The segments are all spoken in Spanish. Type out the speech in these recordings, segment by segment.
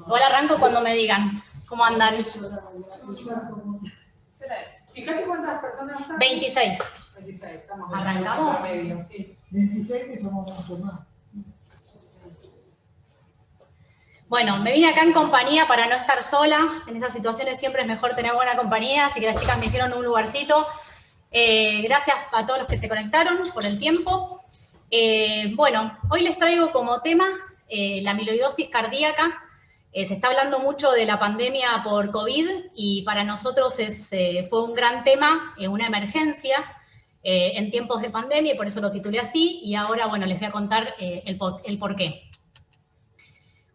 Igual arranco cuando me digan. ¿Cómo andan? Fíjate cuántas personas hay. 26. 26, estamos ¿Arrancamos? medio, sí. 26 que somos mucho más. Bueno, me vine acá en compañía para no estar sola. En estas situaciones siempre es mejor tener buena compañía, así que las chicas me hicieron un lugarcito. Gracias a todos los que se conectaron por el tiempo. Bueno, hoy les traigo como tema la amiloidosis cardíaca. Se está hablando mucho de la pandemia por COVID y para nosotros fue un gran tema, una emergencia en tiempos de pandemia y por eso lo titulé así. Y ahora, bueno, les voy a contar el por qué.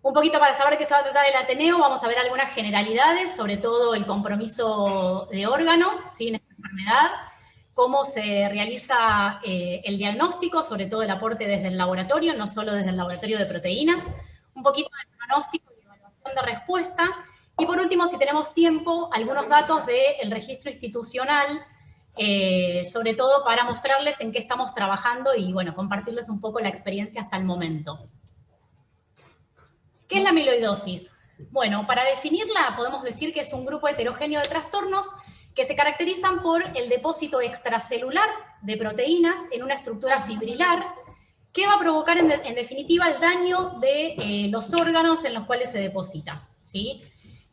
Un poquito para saber qué se va a tratar el Ateneo, vamos a ver algunas generalidades, sobre todo el compromiso de órgano, ¿sí?, en esta enfermedad, cómo se realiza el diagnóstico, sobre todo el aporte desde el laboratorio, no solo desde el laboratorio de proteínas, un poquito de pronóstico y evaluación de respuesta, y por último, si tenemos tiempo, algunos datos del registro institucional, sobre todo para mostrarles en qué estamos trabajando y, bueno, compartirles un poco la experiencia hasta el momento. ¿Qué es la amiloidosis? Bueno, para definirla podemos decir que es un grupo heterogéneo de trastornos que se caracterizan por el depósito extracelular de proteínas en una estructura fibrilar que va a provocar en definitiva el daño de los órganos en los cuales se deposita, ¿sí?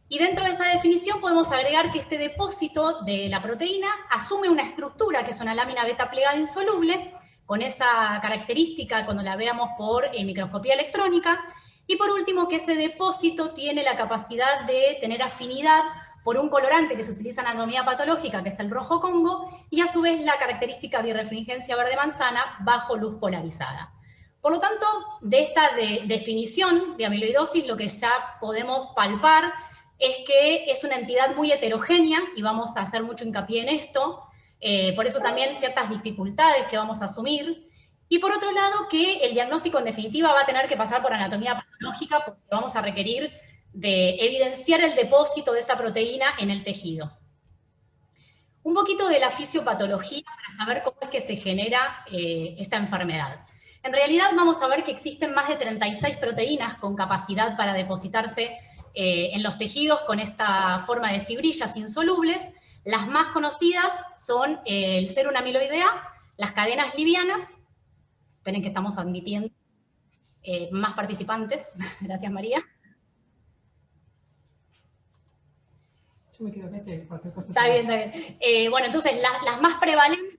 Y dentro de esta definición podemos agregar que este depósito de la proteína asume una estructura que es una lámina beta plegada insoluble, con esa característica cuando la veamos por microscopía electrónica. Y por último, que ese depósito tiene la capacidad de tener afinidad por un colorante que se utiliza en anatomía patológica, que es el rojo Congo, y a su vez la característica birrefringencia verde manzana bajo luz polarizada. Por lo tanto, de esta definición de amiloidosis, lo que ya podemos palpar es que es una entidad muy heterogénea, y vamos a hacer mucho hincapié en esto, por eso también ciertas dificultades que vamos a asumir. Y por otro lado, que el diagnóstico en definitiva va a tener que pasar por anatomía patológica porque vamos a requerir de evidenciar el depósito de esa proteína en el tejido. Un poquito de la fisiopatología para saber cómo es que se genera esta enfermedad. En realidad vamos a ver que existen más de 36 proteínas con capacidad para depositarse en los tejidos con esta forma de fibrillas insolubles. Las más conocidas son el serum amiloidea, las cadenas livianas. Esperen que estamos admitiendo más participantes. Gracias, María. Yo me quedo acá, cualquier cosa. Está bien, está bien. Bueno, entonces las más prevalentes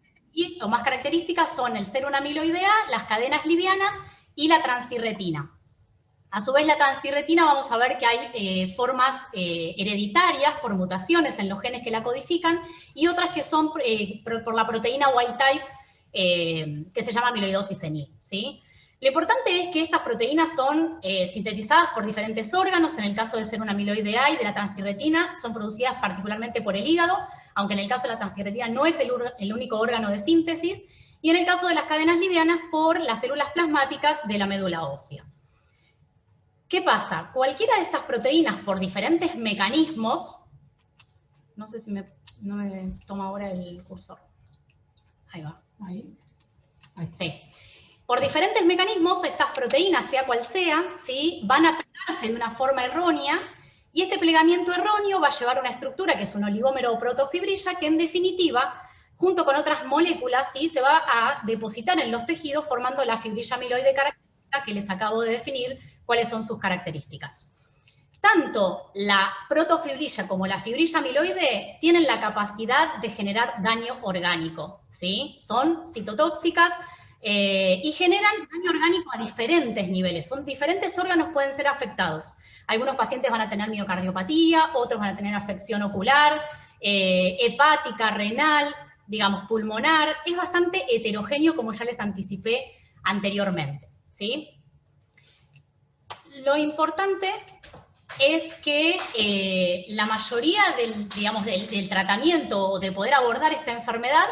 o más características son el serum amiloidea, las cadenas livianas y la transtirretina. A su vez, la transtirretina vamos a ver que hay formas hereditarias por mutaciones en los genes que la codifican y otras que son por la proteína wild type, que se llama amiloidosis senil, ¿sí? Lo importante es que estas proteínas son sintetizadas por diferentes órganos. En el caso del serum amiloidea y de la transtirretina son producidas particularmente por el hígado, aunque en el caso de la transtirretina no es el único órgano de síntesis, y en el caso de las cadenas livianas por las células plasmáticas de la médula ósea. ¿Qué pasa? Cualquiera de estas proteínas por diferentes mecanismos, no sé si no me toma ahora el cursor, ahí va. Ahí. Sí. Por diferentes mecanismos, estas proteínas, sea cual sea, ¿sí?, van a plegarse de una forma errónea, y este plegamiento erróneo va a llevar a una estructura que es un oligómero o protofibrilla, que en definitiva, junto con otras moléculas, ¿sí?, se va a depositar en los tejidos formando la fibrilla amiloide característica que les acabo de definir cuáles son sus características. Tanto la protofibrilla como la fibrilla amiloide tienen la capacidad de generar daño orgánico, ¿sí? Son citotóxicas y generan daño orgánico a diferentes niveles. Son diferentes órganos pueden ser afectados. Algunos pacientes van a tener miocardiopatía, otros van a tener afección ocular, hepática, renal, digamos pulmonar. Es bastante heterogéneo, como ya les anticipé anteriormente, ¿sí? Lo importante es que la mayoría del tratamiento o de poder abordar esta enfermedad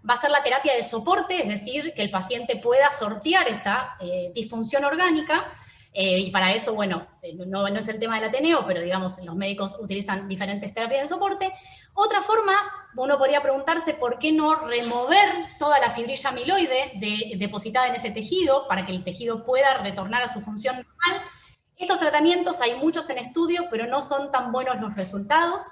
va a ser la terapia de soporte, es decir, que el paciente pueda sortear esta disfunción orgánica, y para eso, bueno, no es el tema del Ateneo, pero digamos, los médicos utilizan diferentes terapias de soporte. Otra forma, uno podría preguntarse por qué no remover toda la fibrilla amiloide depositada en ese tejido, para que el tejido pueda retornar a su función normal. Estos tratamientos hay muchos en estudio, pero no son tan buenos los resultados.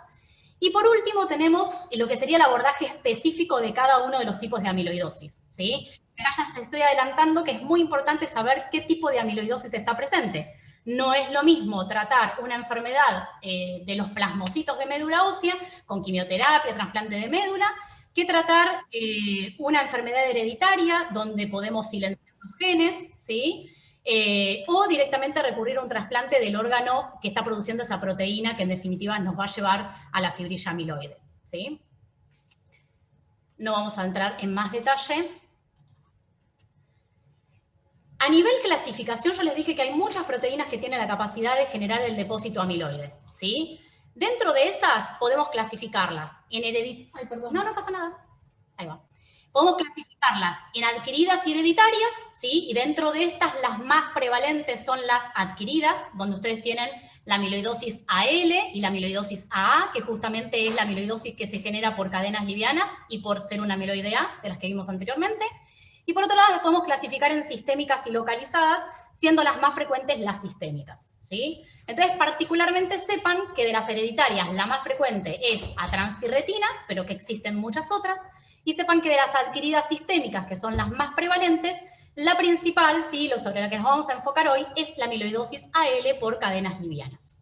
Y por último tenemos lo que sería el abordaje específico de cada uno de los tipos de amiloidosis, ¿sí? Acá ya te estoy adelantando que es muy importante saber qué tipo de amiloidosis está presente. No es lo mismo tratar una enfermedad de los plasmocitos de médula ósea con quimioterapia, trasplante de médula, que tratar una enfermedad hereditaria donde podemos silenciar los genes, ¿sí? O directamente recurrir a un trasplante del órgano que está produciendo esa proteína que en definitiva nos va a llevar a la fibrilla amiloide, ¿sí? No vamos a entrar en más detalle. A nivel clasificación, yo les dije que hay muchas proteínas que tienen la capacidad de generar el depósito amiloide, ¿sí? Dentro de esas podemos clasificarlas en Ay, perdón. No pasa nada. Ahí va. Podemos clasificarlas en adquiridas y hereditarias, ¿sí? Y dentro de estas, las más prevalentes son las adquiridas, donde ustedes tienen la amiloidosis AL y la amiloidosis AA, que justamente es la amiloidosis que se genera por cadenas livianas y por ser una amiloide A, de las que vimos anteriormente. Y por otro lado, las podemos clasificar en sistémicas y localizadas, siendo las más frecuentes las sistémicas, ¿sí? Entonces, particularmente sepan que de las hereditarias, la más frecuente es atranstirretina, pero que existen muchas otras, y sepan que de las adquiridas sistémicas, que son las más prevalentes, la principal, ¿sí? Lo sobre la que nos vamos a enfocar hoy, es la amiloidosis AL por cadenas livianas.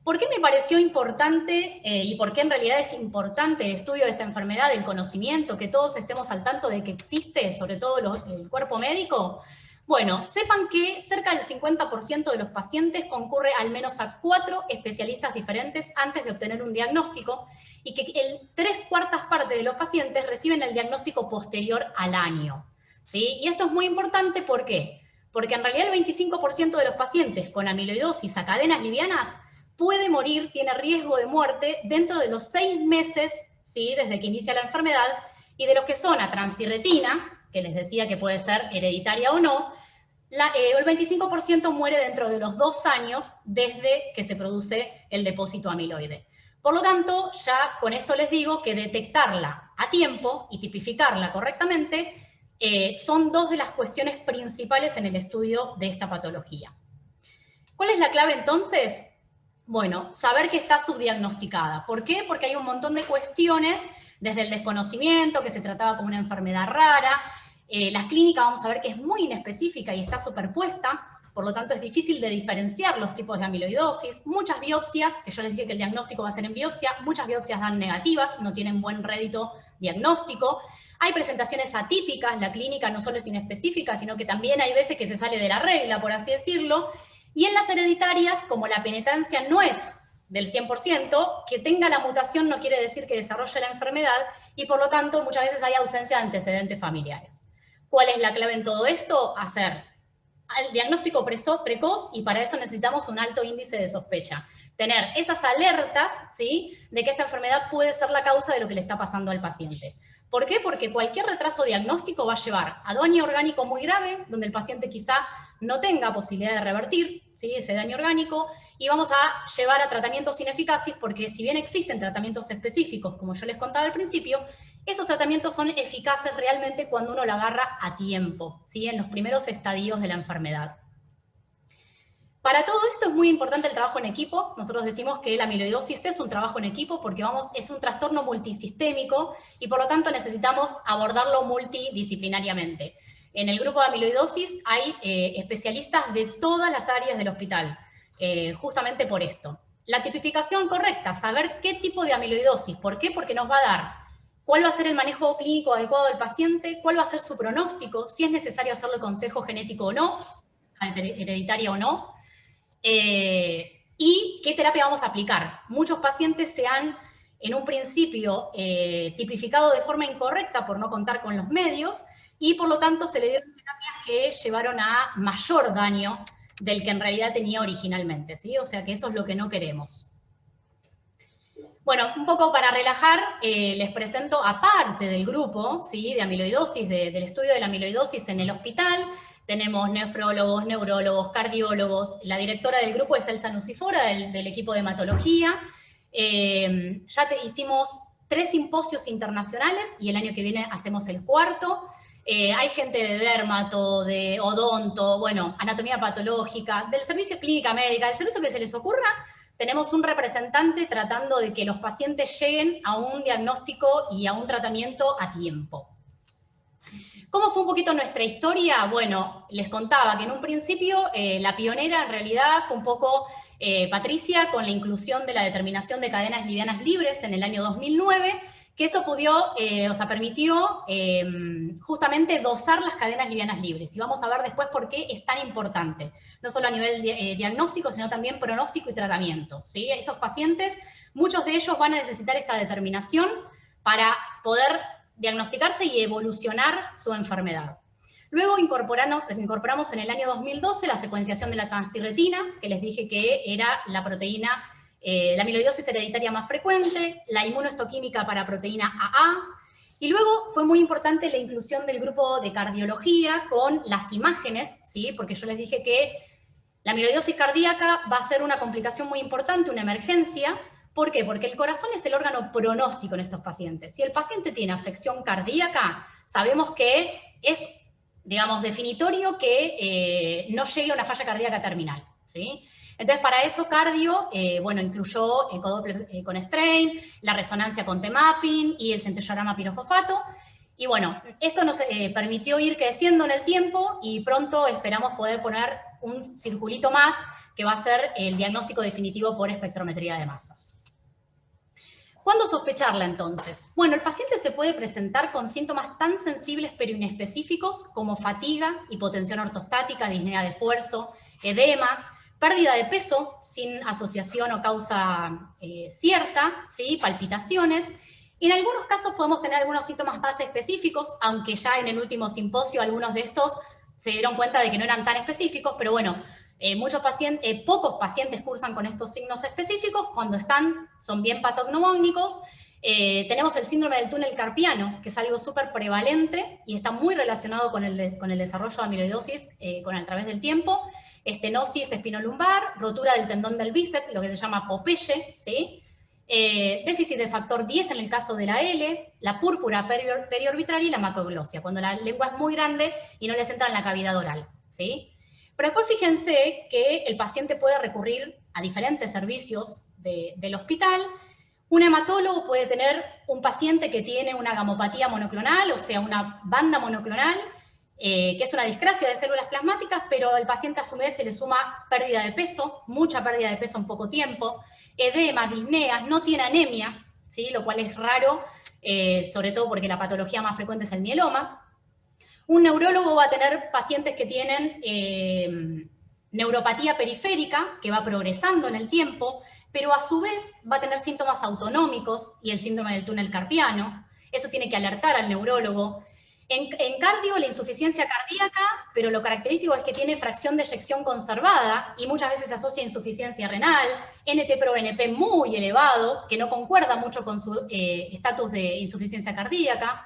¿Por qué me pareció importante y por qué en realidad es importante el estudio de esta enfermedad, el conocimiento, que todos estemos al tanto de que existe, sobre todo el cuerpo médico? Bueno, sepan que cerca del 50% de los pacientes concurre al menos a 4 especialistas diferentes antes de obtener un diagnóstico y que el 3/4 partes de los pacientes reciben el diagnóstico posterior al año, ¿sí? Y esto es muy importante, ¿por qué? Porque en realidad el 25% de los pacientes con amiloidosis a cadenas livianas puede morir, tiene riesgo de muerte dentro de los 6 meses, ¿sí? Desde que inicia la enfermedad, y de los que son a transtirretina, que les decía que puede ser hereditaria o no, el 25% muere dentro de los 2 años desde que se produce el depósito amiloide. Por lo tanto, ya con esto les digo que detectarla a tiempo y tipificarla correctamente son 2 de las cuestiones principales en el estudio de esta patología. ¿Cuál es la clave entonces? Bueno, saber que está subdiagnosticada. ¿Por qué? Porque hay un montón de cuestiones, desde el desconocimiento, que se trataba como una enfermedad rara. La clínica vamos a ver que es muy inespecífica y está superpuesta, por lo tanto es difícil de diferenciar los tipos de amiloidosis. Muchas biopsias, que yo les dije que el diagnóstico va a ser en biopsia, muchas biopsias dan negativas, no tienen buen rédito diagnóstico. Hay presentaciones atípicas, la clínica no solo es inespecífica, sino que también hay veces que se sale de la regla, por así decirlo. Y en las hereditarias, como la penetrancia no es del 100%, que tenga la mutación no quiere decir que desarrolle la enfermedad y por lo tanto muchas veces hay ausencia de antecedentes familiares. ¿Cuál es la clave en todo esto? Hacer el diagnóstico precoz y para eso necesitamos un alto índice de sospecha. Tener esas alertas, ¿sí? De que esta enfermedad puede ser la causa de lo que le está pasando al paciente. ¿Por qué? Porque cualquier retraso diagnóstico va a llevar a daño orgánico muy grave, donde el paciente quizá no tenga posibilidad de revertir, ¿sí? Ese daño orgánico, y vamos a llevar a tratamientos ineficaces, porque si bien existen tratamientos específicos, como yo les contaba al principio, esos tratamientos son eficaces realmente cuando uno lo agarra a tiempo, ¿sí? En los primeros estadios de la enfermedad. Para todo esto es muy importante el trabajo en equipo. Nosotros decimos que la amiloidosis es un trabajo en equipo porque es un trastorno multisistémico y por lo tanto necesitamos abordarlo multidisciplinariamente. En el grupo de amiloidosis hay especialistas de todas las áreas del hospital, justamente por esto. La tipificación correcta, saber qué tipo de amiloidosis, ¿por qué? Porque nos va a dar cuál va a ser el manejo clínico adecuado del paciente, cuál va a ser su pronóstico, si es necesario hacerle consejo genético o no, hereditaria o no, y qué terapia vamos a aplicar. Muchos pacientes se han, en un principio, tipificado de forma incorrecta por no contar con los medios, y por lo tanto se le dieron terapias que llevaron a mayor daño del que en realidad tenía originalmente, ¿sí? O sea que eso es lo que no queremos. Bueno, un poco para relajar, les presento, aparte del grupo, ¿sí? De amiloidosis, del estudio de la amiloidosis en el hospital, tenemos nefrólogos, neurólogos, cardiólogos, la directora del grupo es Elsa Nucifora, del equipo de hematología. Ya hicimos 3 simposios internacionales y el año que viene hacemos el 4º. Hay gente de dermato, de odonto, bueno, anatomía patológica, del servicio clínica médica, del servicio que se les ocurra, tenemos un representante tratando de que los pacientes lleguen a un diagnóstico y a un tratamiento a tiempo. ¿Cómo fue un poquito nuestra historia? Bueno, les contaba que en un principio la pionera en realidad fue un poco Patricia con la inclusión de la determinación de cadenas livianas libres en el año 2009, que eso permitió justamente dosar las cadenas livianas libres. Y vamos a ver después por qué es tan importante, no solo a nivel diagnóstico, sino también pronóstico y tratamiento, ¿sí? Esos pacientes, muchos de ellos van a necesitar esta determinación para poder diagnosticarse y evolucionar su enfermedad. Luego incorporamos en el año 2012 la secuenciación de la transtirretina, que les dije que era la proteína, la amiloidosis hereditaria más frecuente, la inmunohistoquímica para proteína AA, y luego fue muy importante la inclusión del grupo de cardiología con las imágenes, ¿sí? Porque yo les dije que la amiloidosis cardíaca va a ser una complicación muy importante, una emergencia. ¿Por qué? Porque el corazón es el órgano pronóstico en estos pacientes. Si el paciente tiene afección cardíaca, sabemos que es, digamos, definitorio que no llegue a una falla cardíaca terminal, ¿sí? Entonces, para eso cardio, incluyó ecodoppler con strain, la resonancia con T-mapping y el centellograma pirofosfato. Y bueno, esto nos permitió ir creciendo en el tiempo y pronto esperamos poder poner un circulito más que va a ser el diagnóstico definitivo por espectrometría de masas. ¿Cuándo sospecharla entonces? Bueno, el paciente se puede presentar con síntomas tan sensibles pero inespecíficos como fatiga, hipotensión ortostática, disnea de esfuerzo, edema, pérdida de peso sin asociación o causa cierta, ¿sí? Palpitaciones. En algunos casos podemos tener algunos síntomas más específicos, aunque ya en el último simposio algunos de estos se dieron cuenta de que no eran tan específicos, pero bueno, pocos pacientes cursan con estos signos específicos, cuando son bien patognomónicos. Tenemos el síndrome del túnel carpiano, que es algo súper prevalente y está muy relacionado con el desarrollo de amiloidosis a través del tiempo. Estenosis espinolumbar, rotura del tendón del bíceps, lo que se llama Popeye, ¿sí? Déficit de factor 10 en el caso de la L, la púrpura periorbitraria y la macroglosia, cuando la lengua es muy grande y no les entra en la cavidad oral, ¿sí? Pero después fíjense que el paciente puede recurrir a diferentes servicios del hospital. Un hematólogo puede tener un paciente que tiene una gamopatía monoclonal, o sea, una banda monoclonal, que es una discrasia de células plasmáticas, pero al paciente a su vez se le suma pérdida de peso, mucha pérdida de peso en poco tiempo, edema, disneas, no tiene anemia, ¿sí? Lo cual es raro, sobre todo porque la patología más frecuente es el mieloma. Un neurólogo va a tener pacientes que tienen neuropatía periférica, que va progresando en el tiempo, pero a su vez va a tener síntomas autonómicos y el síndrome del túnel carpiano. Eso tiene que alertar al neurólogo. En cardio, la insuficiencia cardíaca, pero lo característico es que tiene fracción de eyección conservada y muchas veces se asocia a insuficiencia renal, NT-proBNP muy elevado, que no concuerda mucho con su estatus de insuficiencia cardíaca.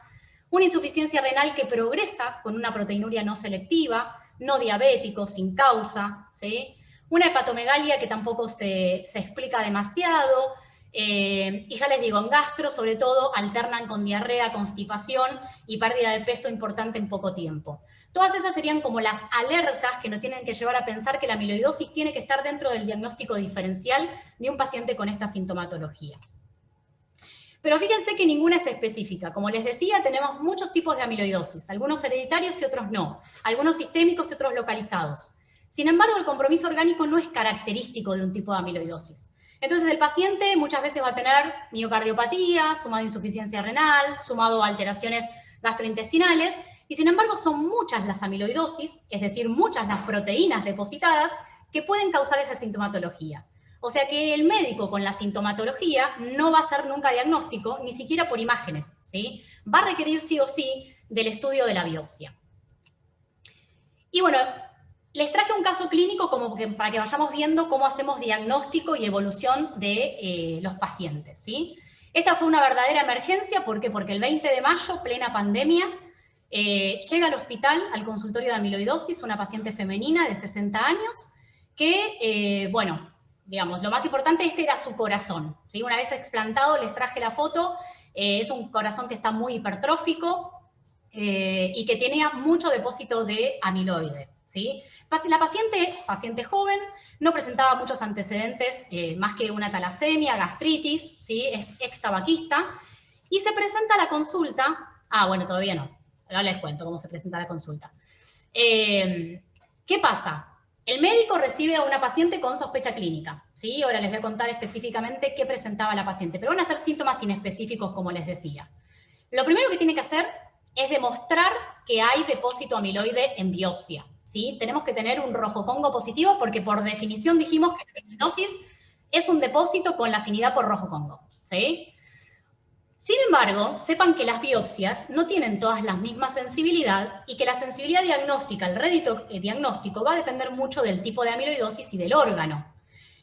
Una insuficiencia renal que progresa con una proteinuria no selectiva, no diabético, sin causa, ¿sí? Una hepatomegalia que tampoco se explica demasiado, y ya les digo, en gastro sobre todo alternan con diarrea, constipación y pérdida de peso importante en poco tiempo. Todas esas serían como las alertas que nos tienen que llevar a pensar que la amiloidosis tiene que estar dentro del diagnóstico diferencial de un paciente con esta sintomatología. Pero fíjense que ninguna es específica. Como les decía, tenemos muchos tipos de amiloidosis, algunos hereditarios y otros no, algunos sistémicos y otros localizados. Sin embargo, el compromiso orgánico no es característico de un tipo de amiloidosis. Entonces el paciente muchas veces va a tener miocardiopatía, sumado a insuficiencia renal, sumado a alteraciones gastrointestinales, y sin embargo son muchas las amiloidosis, es decir, muchas las proteínas depositadas que pueden causar esa sintomatología. O sea que el médico con la sintomatología no va a hacer nunca diagnóstico, ni siquiera por imágenes, ¿sí? Va a requerir sí o sí del estudio de la biopsia. Y bueno, les traje un caso clínico para que vayamos viendo cómo hacemos diagnóstico y evolución de los pacientes, ¿sí? Esta fue una verdadera emergencia, ¿por qué? Porque el 20 de mayo, plena pandemia, llega al hospital, al consultorio de amiloidosis, una paciente femenina de 60 años, que, digamos, lo más importante, este era su corazón, ¿sí? Una vez explantado, les traje la foto, es un corazón que está muy hipertrófico, y que tenía mucho depósito de amiloide, ¿sí? La paciente joven, no presentaba muchos antecedentes, más que una talasemia, gastritis, ¿sí? Es ex-tabaquista, y se presenta a la consulta, bueno, todavía no, ahora les cuento cómo se presenta a la consulta. ¿Qué pasa? El médico recibe a una paciente con sospecha clínica, ¿sí? Ahora les voy a contar específicamente qué presentaba la paciente, pero van a ser síntomas inespecíficos, como les decía. Lo primero que tiene que hacer es demostrar que hay depósito amiloide en biopsia, ¿sí? Tenemos que tener un rojo congo positivo porque por definición dijimos que la amiloidosis es un depósito con la afinidad por rojo congo, ¿sí? Sin embargo, sepan que las biopsias no tienen todas la misma sensibilidad y que la sensibilidad diagnóstica, el rédito diagnóstico, va a depender mucho del tipo de amiloidosis y del órgano.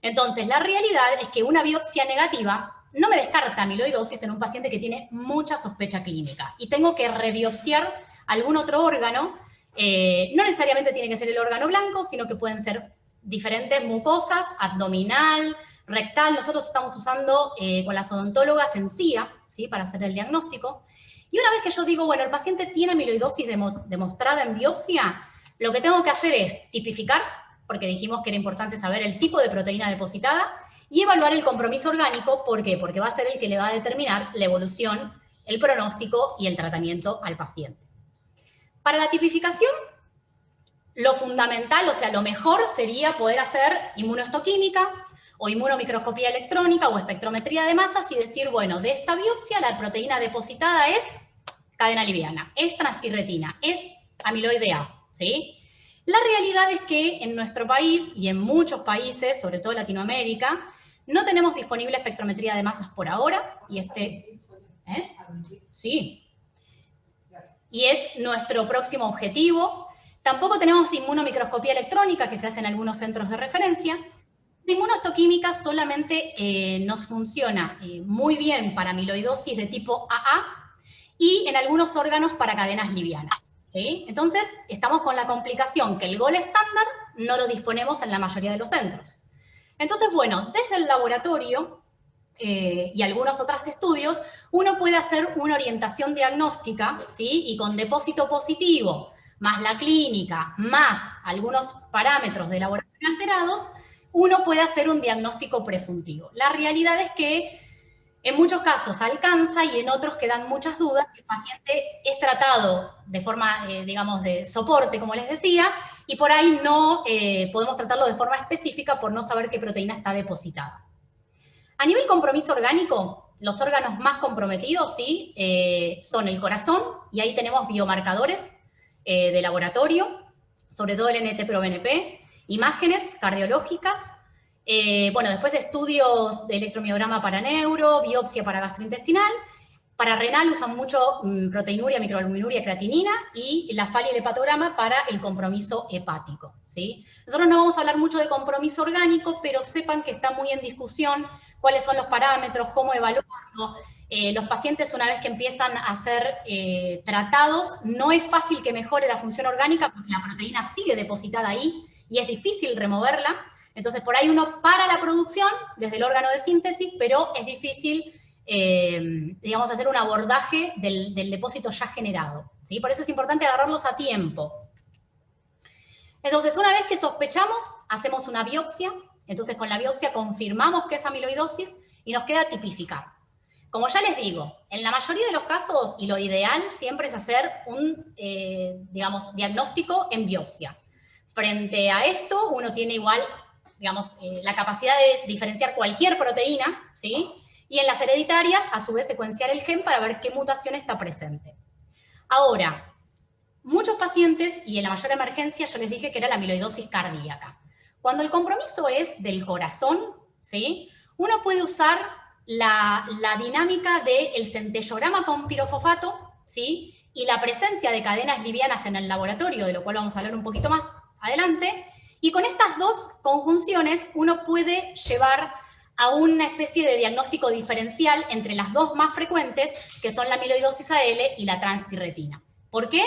Entonces, la realidad es que una biopsia negativa no me descarta amiloidosis en un paciente que tiene mucha sospecha clínica y tengo que rebiopsiar algún otro órgano. No necesariamente tiene que ser el órgano blanco, sino que pueden ser diferentes mucosas, abdominal, rectal. Nosotros estamos usando con las odontólogas encía, ¿sí? Para hacer el diagnóstico. Y una vez que yo digo, bueno, el paciente tiene amiloidosis demostrada en biopsia, lo que tengo que hacer es tipificar, porque dijimos que era importante saber el tipo de proteína depositada, y evaluar el compromiso orgánico. ¿Por qué? Porque va a ser el que le va a determinar la evolución, el pronóstico y el tratamiento al paciente. Para la tipificación, lo fundamental, o sea, lo mejor sería poder hacer inmunohistoquímica o inmunomicroscopía electrónica o espectrometría de masas y decir, bueno, de esta biopsia la proteína depositada es cadena liviana, es transtirretina, es amiloide A, ¿sí? La realidad es que en nuestro país y en muchos países, sobre todo Latinoamérica, no tenemos disponible espectrometría de masas por ahora, y sí, y es nuestro próximo objetivo. Tampoco tenemos inmunomicroscopía electrónica, que se hace en algunos centros de referencia. La inmunohistoquímica solamente nos funciona muy bien para amiloidosis de tipo AA y en algunos órganos para cadenas livianas, ¿sí? Entonces, estamos con la complicación que el gol estándar no lo disponemos en la mayoría de los centros. Entonces, bueno, desde el laboratorio y algunos otros estudios, uno puede hacer una orientación diagnóstica, ¿sí? Y con depósito positivo, más la clínica, más algunos parámetros de laboratorio alterados, uno puede hacer un diagnóstico presuntivo. La realidad es que en muchos casos alcanza y en otros quedan muchas dudas. El paciente es tratado de forma, digamos, de soporte, como les decía, y por ahí no podemos tratarlo de forma específica por no saber qué proteína está depositada. A nivel compromiso orgánico, los órganos más comprometidos, ¿sí? Son el corazón, y ahí tenemos biomarcadores de laboratorio, sobre todo el NT-proBNP, imágenes cardiológicas, bueno, después estudios de electromiograma para neuro, biopsia para gastrointestinal. Para renal usan mucho proteinuria, microalbuminuria, creatinina, y la FAL y el hepatograma para el compromiso hepático, ¿sí? Nosotros no vamos a hablar mucho de compromiso orgánico, pero sepan que está muy en discusión cuáles son los parámetros, cómo evaluarlo. Los pacientes, una vez que empiezan a ser tratados, no es fácil que mejore la función orgánica porque la proteína sigue depositada ahí y es difícil removerla. Entonces, por ahí uno para la producción desde el órgano de síntesis, pero es difícil, digamos, hacer un abordaje del depósito ya generado, ¿sí? Por eso es importante agarrarlos a tiempo. Entonces, una vez que sospechamos, hacemos una biopsia. Entonces, con la biopsia confirmamos que es amiloidosis y nos queda tipificar. Como ya les digo, en la mayoría de los casos, y lo ideal siempre es hacer un, digamos, diagnóstico en biopsia. Frente a esto, uno tiene igual, digamos, la capacidad de diferenciar cualquier proteína, ¿sí? Y en las hereditarias, a su vez, secuenciar el gen para ver qué mutación está presente. Ahora, muchos pacientes, y en la mayor emergencia, yo les dije que era la amiloidosis cardíaca. Cuando el compromiso es del corazón, ¿sí? Uno puede usar la dinámica del centellograma con pirofosfato, ¿sí? Y la presencia de cadenas livianas en el laboratorio, de lo cual vamos a hablar un poquito más adelante, y con estas dos conjunciones uno puede llevar a una especie de diagnóstico diferencial entre las dos más frecuentes, que son la amiloidosis AL y la transtirretina. ¿Por qué?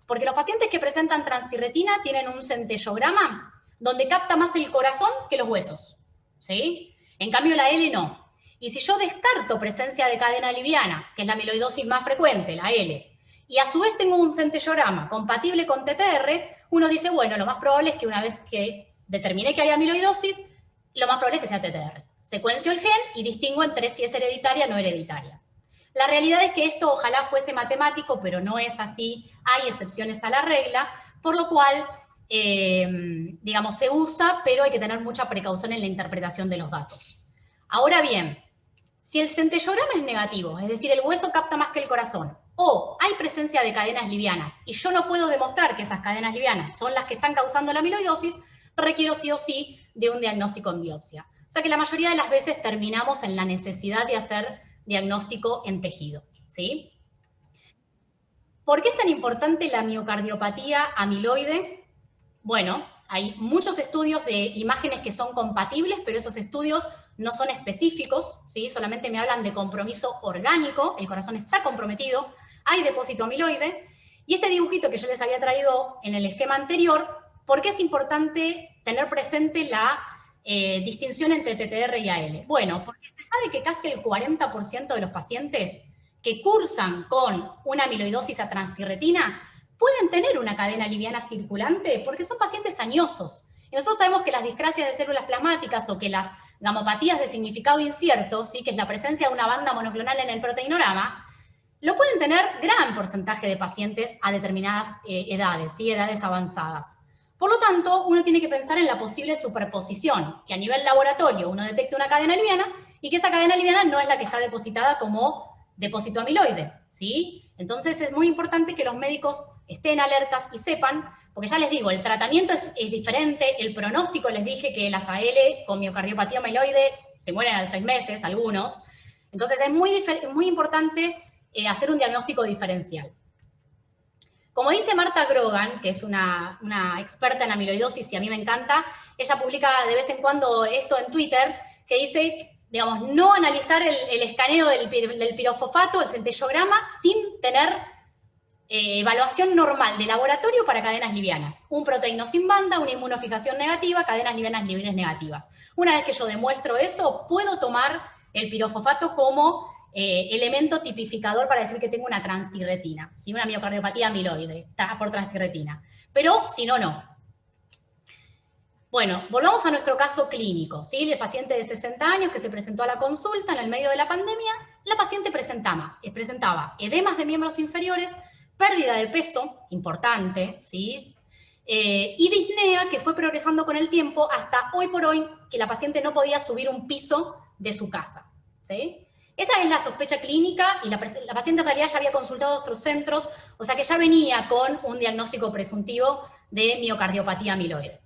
Porque los pacientes que presentan transtirretina tienen un centellograma donde capta más el corazón que los huesos, ¿sí? En cambio la L no. Y si yo descarto presencia de cadena liviana, que es la amiloidosis más frecuente, la L, y a su vez tengo un centellograma compatible con TTR, uno dice, bueno, lo más probable es que una vez que determiné que hay amiloidosis, lo más probable es que sea TTR. Secuencio el gen y distingo entre si es hereditaria o no hereditaria. La realidad es que esto ojalá fuese matemático, pero no es así, hay excepciones a la regla, por lo cual, digamos, se usa, pero hay que tener mucha precaución en la interpretación de los datos. Ahora bien, si el centellograma es negativo, es decir, el hueso capta más que el corazón, o hay presencia de cadenas livianas, y yo no puedo demostrar que esas cadenas livianas son las que están causando la amiloidosis, requiero sí o sí de un diagnóstico en biopsia. O sea que la mayoría de las veces terminamos en la necesidad de hacer diagnóstico en tejido, ¿sí? ¿Por qué es tan importante la miocardiopatía amiloide? Bueno, hay muchos estudios de imágenes que son compatibles, pero esos estudios no son específicos, ¿sí? Solamente me hablan de compromiso orgánico, el corazón está comprometido, hay depósito amiloide, y este dibujito que yo les había traído en el esquema anterior, ¿por qué es importante tener presente la distinción entre TTR y AL? Bueno, porque se sabe que casi el 40% de los pacientes que cursan con una amiloidosis a transtirretina pueden tener una cadena liviana circulante porque son pacientes añosos. Y nosotros sabemos que las discrasias de células plasmáticas o que las gamopatías de significado incierto, ¿sí? Que es la presencia de una banda monoclonal en el proteinograma, lo pueden tener gran porcentaje de pacientes a determinadas edades, ¿sí? Edades avanzadas. Por lo tanto, uno tiene que pensar en la posible superposición, que a nivel laboratorio uno detecte una cadena liviana y que esa cadena liviana no es la que está depositada como depósito amiloide, ¿sí? Entonces es muy importante que los médicos estén alertas y sepan, porque ya les digo, el tratamiento es diferente, el pronóstico, les dije que las AL con miocardiopatía amiloide se mueren a los 6 meses, algunos, entonces es muy importante hacer un diagnóstico diferencial. Como dice Marta Grogan, que es una experta en amiloidosis y a mí me encanta, ella publica de vez en cuando esto en Twitter, que dice, digamos, no analizar el escaneo del pirofosfato, el centellograma, sin tener evaluación normal de laboratorio para cadenas livianas. Un proteíno sin banda, una inmunofijación negativa, cadenas livianas libres negativas. Una vez que yo demuestro eso, puedo tomar el pirofosfato como elemento tipificador para decir que tengo una transtirretina, ¿sí? Una miocardiopatía amiloide por transtirretina. Pero si no, no. Bueno, volvamos a nuestro caso clínico, ¿sí? El paciente de 60 años que se presentó a la consulta en el medio de la pandemia, la paciente presentaba edemas de miembros inferiores, pérdida de peso, importante, ¿sí? Y disnea que fue progresando con el tiempo hasta hoy por hoy que la paciente no podía subir un piso de su casa, ¿sí? Esa es la sospecha clínica y la paciente en realidad ya había consultado a otros centros, o sea que ya venía con un diagnóstico presuntivo de miocardiopatía amiloide.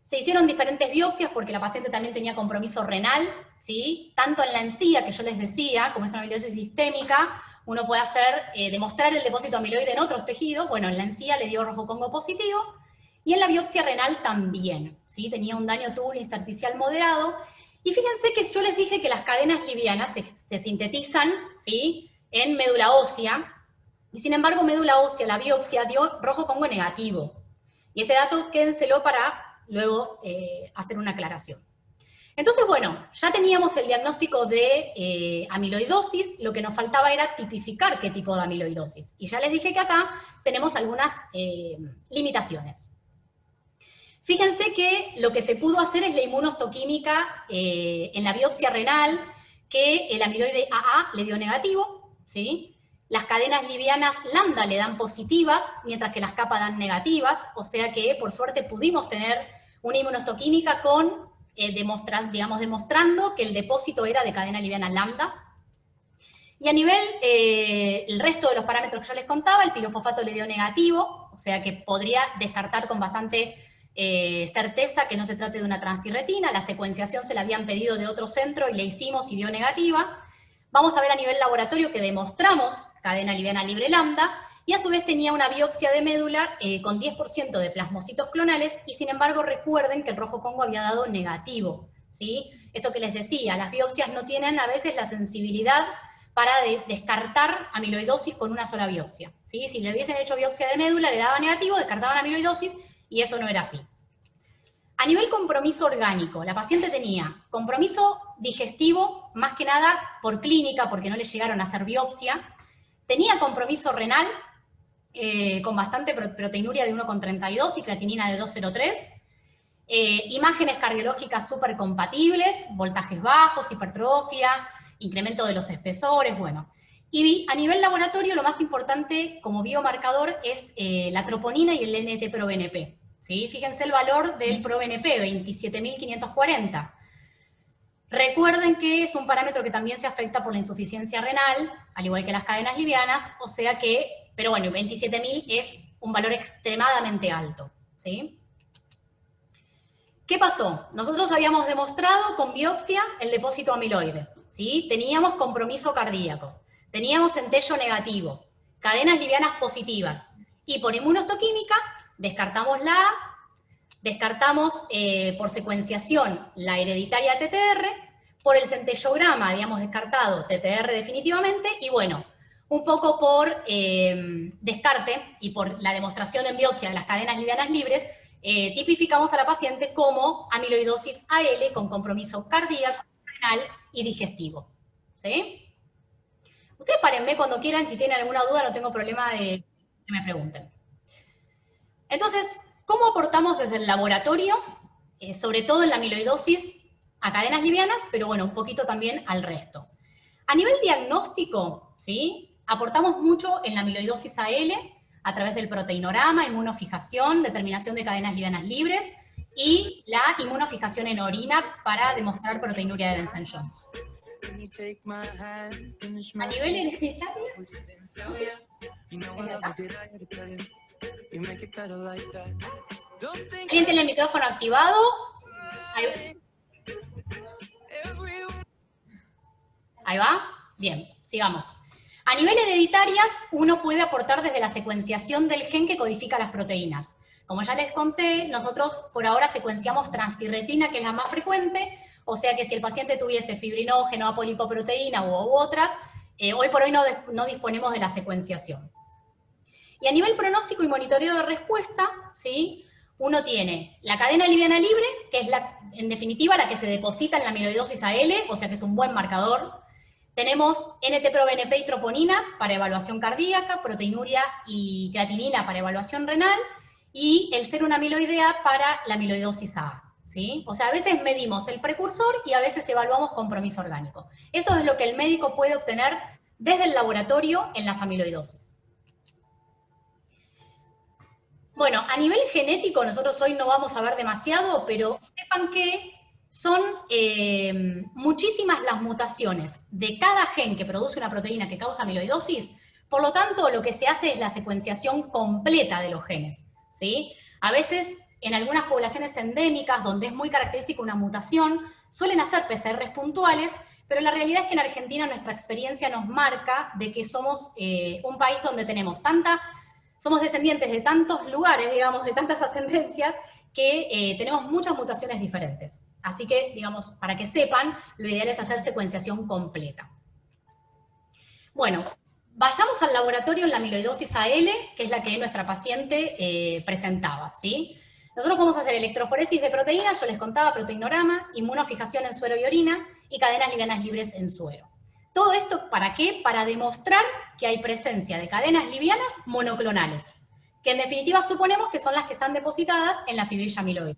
Se hicieron diferentes biopsias porque la paciente también tenía compromiso renal, ¿sí? Tanto en la encía, que yo les decía, como es una amiloidosis sistémica, uno puede demostrar el depósito amiloide en otros tejidos. Bueno, en la encía le dio rojo Congo positivo, y en la biopsia renal también, ¿sí? Tenía un daño tubular intersticial moderado. Y fíjense que yo les dije que las cadenas livianas se sintetizan, ¿sí? En médula ósea, y sin embargo médula ósea, la biopsia dio rojo Congo negativo. Y este dato quédenselo para luego hacer una aclaración. Entonces, bueno, ya teníamos el diagnóstico de amiloidosis, lo que nos faltaba era tipificar qué tipo de amiloidosis. Y ya les dije que acá tenemos algunas limitaciones. Fíjense que lo que se pudo hacer es la inmunohistoquímica en la biopsia renal, que el amiloide AA le dio negativo, ¿sí? Las cadenas livianas lambda le dan positivas, mientras que las kappa dan negativas, o sea que por suerte pudimos tener una inmunohistoquímica con, demostrando que el depósito era de cadena liviana lambda. Y a nivel, el resto de los parámetros que yo les contaba, el pirofosfato le dio negativo, o sea que podría descartar con bastante certeza que no se trate de una transtirretina. La secuenciación se la habían pedido de otro centro y le hicimos y dio negativa. Vamos a ver a nivel laboratorio que demostramos cadena liviana libre lambda, y a su vez tenía una biopsia de médula con 10% de plasmocitos clonales, y sin embargo recuerden que el rojo Congo había dado negativo, ¿sí? Esto que les decía, las biopsias no tienen a veces la sensibilidad para descartar amiloidosis con una sola biopsia, ¿sí? Si le hubiesen hecho biopsia de médula, le daba negativo, descartaban amiloidosis, y eso no era así. A nivel compromiso orgánico, la paciente tenía compromiso digestivo, más que nada por clínica, porque no le llegaron a hacer biopsia, tenía compromiso renal, con bastante proteinuria de 1,32 y creatinina de 2,03. Imágenes cardiológicas súper compatibles, voltajes bajos, hipertrofia, incremento de los espesores, bueno. Y a nivel laboratorio lo más importante como biomarcador es la troponina y el NT-proBNP. ¿Sí? Fíjense el valor del proBNP, 27.540. Recuerden que es un parámetro que también se afecta por la insuficiencia renal, al igual que las cadenas livianas, o sea que, pero bueno, 27.000 es un valor extremadamente alto, ¿sí? ¿Qué pasó? Nosotros habíamos demostrado con biopsia el depósito amiloide, ¿sí? Teníamos compromiso cardíaco, teníamos centello negativo, cadenas livianas positivas, y por inmunohistoquímica descartamos la A, descartamos por secuenciación la hereditaria TTR, por el centellograma habíamos descartado TTR definitivamente, y bueno, un poco por descarte y por la demostración en biopsia de las cadenas livianas libres, tipificamos a la paciente como amiloidosis AL con compromiso cardíaco, renal y digestivo. ¿Sí? Ustedes párenme cuando quieran, si tienen alguna duda no tengo problema de que me pregunten. Entonces, ¿cómo aportamos desde el laboratorio, sobre todo en la amiloidosis, a cadenas livianas, pero bueno, un poquito también al resto? A nivel diagnóstico, ¿sí? Aportamos mucho en la amiloidosis AL, a través del proteinorama, inmunofijación, determinación de cadenas livianas libres, y la inmunofijación en orina para demostrar proteinuria de Benson-Jones. A nivel hereditario, ¿alguien tiene el micrófono activado? Ahí va. Bien, sigamos. A nivel hereditarias, uno puede aportar desde la secuenciación del gen que codifica las proteínas. Como ya les conté, nosotros por ahora secuenciamos transtirretina, que es la más frecuente, o sea que si el paciente tuviese fibrinógeno, apolipoproteína u otras, hoy por hoy no disponemos de la secuenciación. Y a nivel pronóstico y monitoreo de respuesta, ¿sí? Uno tiene la cadena liviana libre, que es en definitiva la que se deposita en la amiloidosis AL, o sea que es un buen marcador. Tenemos NT-proBNP y troponina para evaluación cardíaca, proteinuria y creatinina para evaluación renal, y el serum amiloidea para la amiloidosis A, ¿sí? O sea, a veces medimos el precursor y a veces evaluamos compromiso orgánico. Eso es lo que el médico puede obtener desde el laboratorio en las amiloidosis. Bueno, a nivel genético, nosotros hoy no vamos a ver demasiado, pero sepan que son muchísimas las mutaciones de cada gen que produce una proteína que causa amiloidosis, por lo tanto, lo que se hace es la secuenciación completa de los genes, ¿sí? A veces, en algunas poblaciones endémicas, donde es muy característica una mutación, suelen hacer PCRs puntuales, pero la realidad es que en Argentina nuestra experiencia nos marca de que somos un país donde tenemos somos descendientes de tantos lugares, digamos, de tantas ascendencias, que tenemos muchas mutaciones diferentes. Así que, digamos, para que sepan, lo ideal es hacer secuenciación completa. Bueno, vayamos al laboratorio en la amiloidosis AL, que es la que nuestra paciente presentaba, ¿sí? Nosotros podemos hacer electroforesis de proteínas, yo les contaba, proteinorama, inmunofijación en suero y orina, y cadenas livianas libres en suero. ¿Todo esto para qué? Para demostrar que hay presencia de cadenas livianas monoclonales, que en definitiva suponemos que son las que están depositadas en la fibrilla amiloide.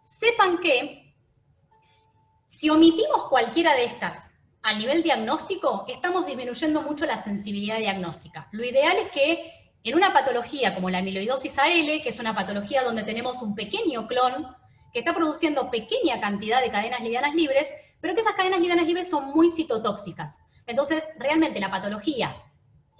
Sepan que, si omitimos cualquiera de estas a nivel diagnóstico, estamos disminuyendo mucho la sensibilidad diagnóstica. Lo ideal es que en una patología como la amiloidosis AL, que es una patología donde tenemos un pequeño clon que está produciendo pequeña cantidad de cadenas livianas libres, pero que esas cadenas livianas libres son muy citotóxicas. Entonces, realmente la patología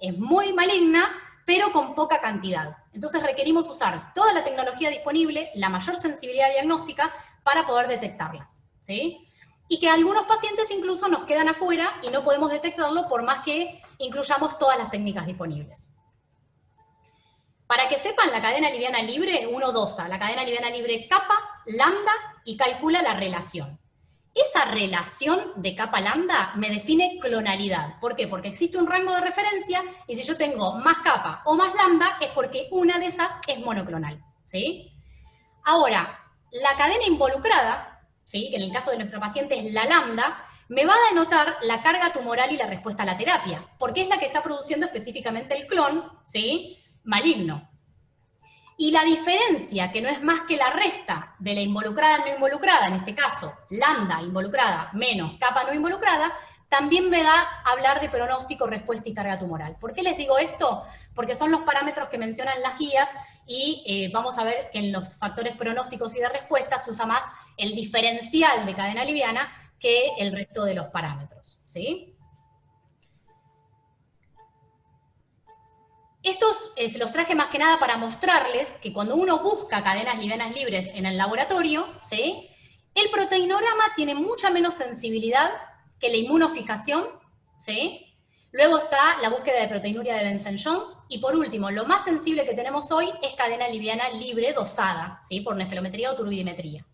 es muy maligna, pero con poca cantidad. Entonces requerimos usar toda la tecnología disponible, la mayor sensibilidad diagnóstica, para poder detectarlas, ¿sí? Y que algunos pacientes incluso nos quedan afuera y no podemos detectarlo por más que incluyamos todas las técnicas disponibles. Para que sepan, la cadena liviana libre, uno dosa la cadena liviana libre kappa, lambda, y calcula la relación. Esa relación de kappa lambda me define clonalidad. ¿Por qué? Porque existe un rango de referencia, y si yo tengo más kappa o más lambda, es porque una de esas es monoclonal, ¿sí? Ahora, la cadena involucrada, ¿sí?, que en el caso de nuestra paciente es la lambda, me va a denotar la carga tumoral y la respuesta a la terapia, porque es la que está produciendo específicamente el clon, ¿sí?, maligno. Y la diferencia, que no es más que la resta de la involucrada no involucrada, en este caso, lambda involucrada menos kappa no involucrada, también me da a hablar de pronóstico, respuesta y carga tumoral. ¿Por qué les digo esto? Porque son los parámetros que mencionan las guías y vamos a ver que en los factores pronósticos y de respuesta se usa más el diferencial de cadena liviana que el resto de los parámetros, ¿sí? Estos los traje más que nada para mostrarles que cuando uno busca cadenas livianas libres en el laboratorio, ¿sí?, el proteinograma tiene mucha menos sensibilidad que la inmunofijación, ¿sí? Luego está la búsqueda de proteinuria de Benson-Jones, y por último, lo más sensible que tenemos hoy es cadena liviana libre dosada, ¿sí?, por nefrometría o turbidimetría.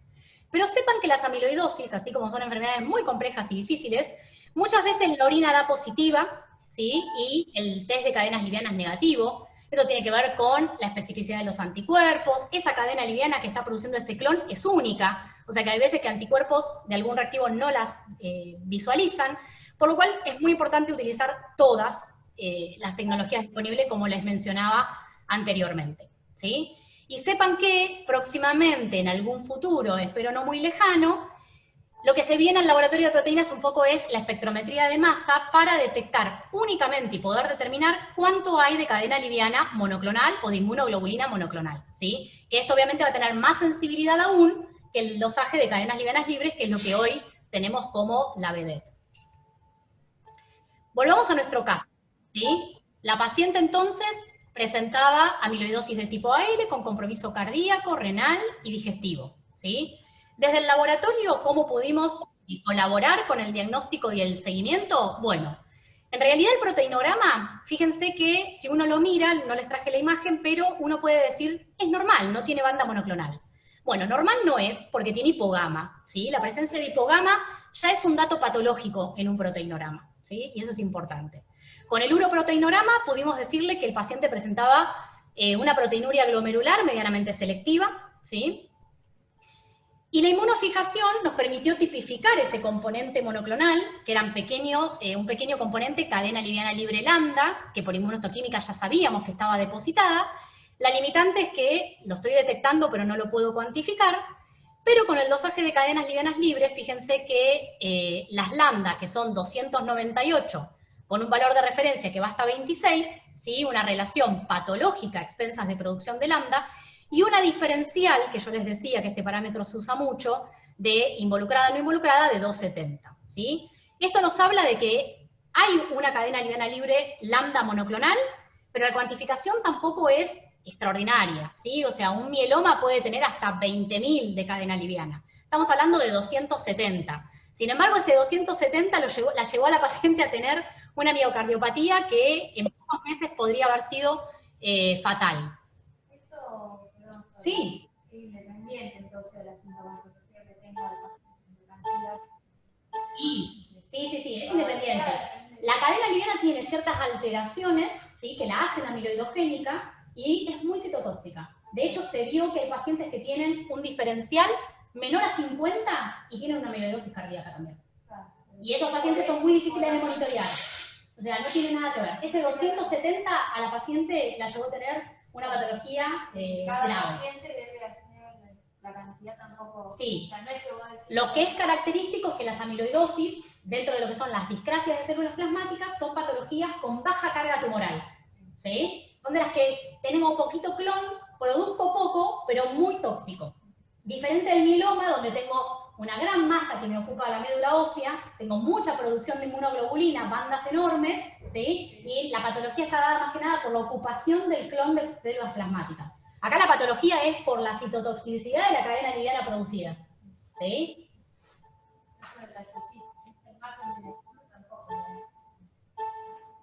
Pero sepan que las amiloidosis, así como son enfermedades muy complejas y difíciles, muchas veces la orina da positiva, ¿sí?, y el test de cadenas livianas negativo. Esto tiene que ver con la especificidad de los anticuerpos. Esa cadena liviana que está produciendo ese clon es única, o sea que hay veces que anticuerpos de algún reactivo no las visualizan, por lo cual es muy importante utilizar todas las tecnologías disponibles, como les mencionaba anteriormente, ¿sí? Y sepan que próximamente, en algún futuro, espero no muy lejano, lo que se viene al laboratorio de proteínas un poco es la espectrometría de masa para detectar únicamente y poder determinar cuánto hay de cadena liviana monoclonal o de inmunoglobulina monoclonal, ¿sí? Que esto obviamente va a tener más sensibilidad aún que el dosaje de cadenas livianas libres, que es lo que hoy tenemos como la vedette. Volvamos a nuestro caso, ¿sí? La paciente entonces presentaba amiloidosis de tipo AL con compromiso cardíaco, renal y digestivo, ¿sí? Desde el laboratorio, ¿cómo pudimos colaborar con el diagnóstico y el seguimiento? Bueno, en realidad el proteinograma, fíjense que si uno lo mira, no les traje la imagen, pero uno puede decir, es normal, no tiene banda monoclonal. Bueno, normal no es porque tiene hipogama, ¿sí? La presencia de hipogama ya es un dato patológico en un proteinograma, ¿sí? Y eso es importante. Con el uroproteinograma pudimos decirle que el paciente presentaba una proteinuria glomerular medianamente selectiva, ¿sí? Y la inmunofijación nos permitió tipificar ese componente monoclonal, que era un pequeño componente cadena liviana libre lambda, que por inmunohistoquímica ya sabíamos que estaba depositada. La limitante es que lo estoy detectando pero no lo puedo cuantificar, pero con el dosaje de cadenas livianas libres, fíjense que las lambda, que son 298, con un valor de referencia que va hasta 26, ¿sí?, una relación patológica a expensas de producción de lambda, y una diferencial, que yo les decía que este parámetro se usa mucho, de involucrada o no involucrada, de 270, ¿sí? Esto nos habla de que hay una cadena liviana libre lambda monoclonal, pero la cuantificación tampoco es extraordinaria, ¿sí? O sea, un mieloma puede tener hasta 20.000 de cadena liviana. Estamos hablando de 270. Sin embargo, ese 270 la llevó a la paciente a tener una miocardiopatía que en pocos meses podría haber sido fatal. Eso, perdón, Sí. es independiente entonces de la sintomatología que tenga el paciente. Sí, es independiente. La cadena liviana tiene ciertas alteraciones, ¿sí?, que la hacen amiloidogénica y es muy citotóxica. De hecho, se vio que hay pacientes que tienen un diferencial menor a 50 y tienen una amiloidosis cardíaca también. Y esos pacientes son muy difíciles de monitorear. O sea, no tiene nada que ver. Ese 270 a la paciente la llevó a tener una patología Cada grave. paciente debe hacer la cantidad tampoco. Sí. O sea, no es que vos decís, Lo que es característico es que las amiloidosis, dentro de lo que son las discrasias de células plasmáticas, son patologías con baja carga tumoral, ¿sí? Son de las que tenemos poquito clon, produzco poco, pero muy tóxico. Diferente del mieloma, donde tengo una gran masa que me ocupa la médula ósea, tengo mucha producción de inmunoglobulina, bandas enormes, ¿sí? Y la patología está dada más que nada por la ocupación del clon de células plasmáticas. Acá la patología es por la citotoxicidad de la cadena liviana producida, ¿sí?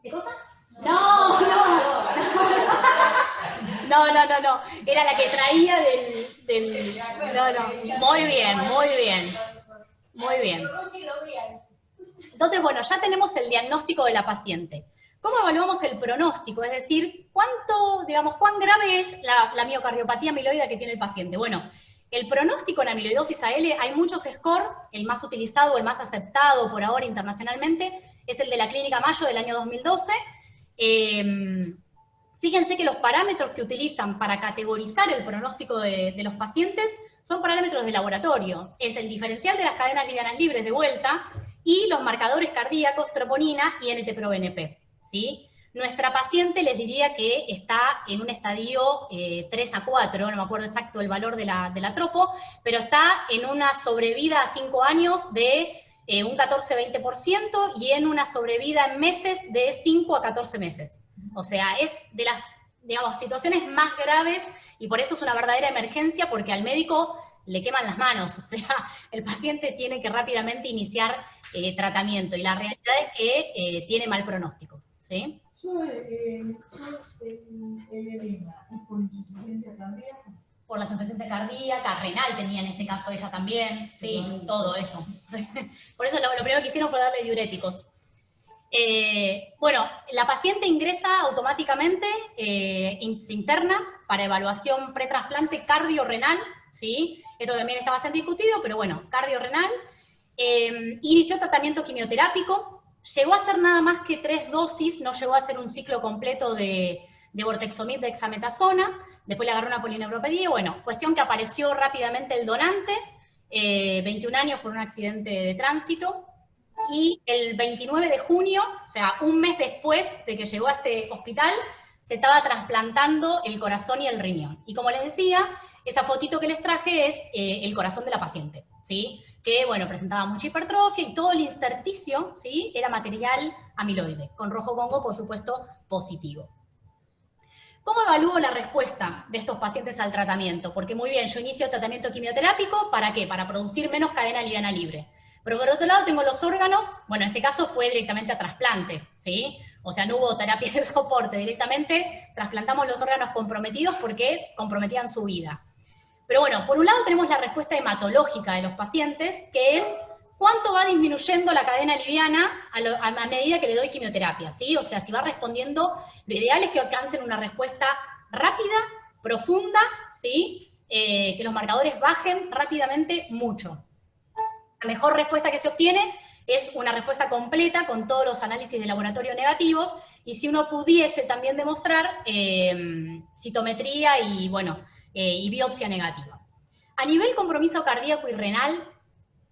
¿Qué cosa? No. Era la que traía del... No. Muy bien. Entonces, bueno, ya tenemos el diagnóstico de la paciente. ¿Cómo evaluamos el pronóstico? Es decir, cuán grave es la miocardiopatía amiloide que tiene el paciente. Bueno, el pronóstico en amiloidosis AL, hay muchos scores, el más utilizado, el más aceptado por ahora internacionalmente, es el de la Clínica Mayo del año 2012. Fíjense que los parámetros que utilizan para categorizar el pronóstico de los pacientes son parámetros de laboratorio. Es el diferencial de las cadenas livianas libres de vuelta y los marcadores cardíacos, troponina y NT-proBNP, ¿sí? Nuestra paciente les diría que está en un estadio 3 a 4, no me acuerdo exacto el valor de la tropo, pero está en una sobrevida a 5 años de un 14-20% y en una sobrevida en meses de 5 a 14 meses. O sea, es de las, digamos, situaciones más graves y por eso es una verdadera emergencia porque al médico le queman las manos, o sea, el paciente tiene que rápidamente iniciar tratamiento y la realidad es que tiene mal pronóstico, ¿sí? Por insuficiencia cardíaca. Por la insuficiencia cardíaca, renal tenía en este caso ella también, sí, todo eso. Por eso lo primero que hicieron fue darle diuréticos. Bueno, la paciente ingresa automáticamente, se interna para evaluación pretrasplante cardiorrenal, ¿sí? Esto también está bastante discutido, pero bueno, cardiorrenal. Inició tratamiento quimioterápico, llegó a hacer nada más que 3 dosis, no llegó a hacer un ciclo completo de bortexomib de hexametasona, después le agarró una polineuropatía, bueno, cuestión que apareció rápidamente el donante, 21 años por un accidente de tránsito, y el 29 de junio, o sea, un mes después de que llegó a este hospital, se estaba trasplantando el corazón y el riñón. Y como les decía, esa fotito que les traje es el corazón de la paciente, ¿sí? Que, bueno, presentaba mucha hipertrofia y todo el intersticio, ¿sí? Era material amiloide, con rojo Congo, por supuesto, positivo. ¿Cómo evalúo la respuesta de estos pacientes al tratamiento? Porque muy bien, yo inicio tratamiento quimioterápico, ¿para qué? Para producir menos cadena liviana libre. Pero por otro lado tengo los órganos, bueno, en este caso fue directamente a trasplante, ¿sí? O sea, no hubo terapia de soporte, directamente trasplantamos los órganos comprometidos porque comprometían su vida. Pero bueno, por un lado tenemos la respuesta hematológica de los pacientes, que es cuánto va disminuyendo la cadena liviana a medida que le doy quimioterapia, ¿sí? O sea, si va respondiendo, lo ideal es que alcancen una respuesta rápida, profunda, ¿sí? Que los marcadores bajen rápidamente mucho. La mejor respuesta que se obtiene es una respuesta completa con todos los análisis de laboratorio negativos, y si uno pudiese también demostrar citometría y, bueno, y biopsia negativa. A nivel compromiso cardíaco y renal,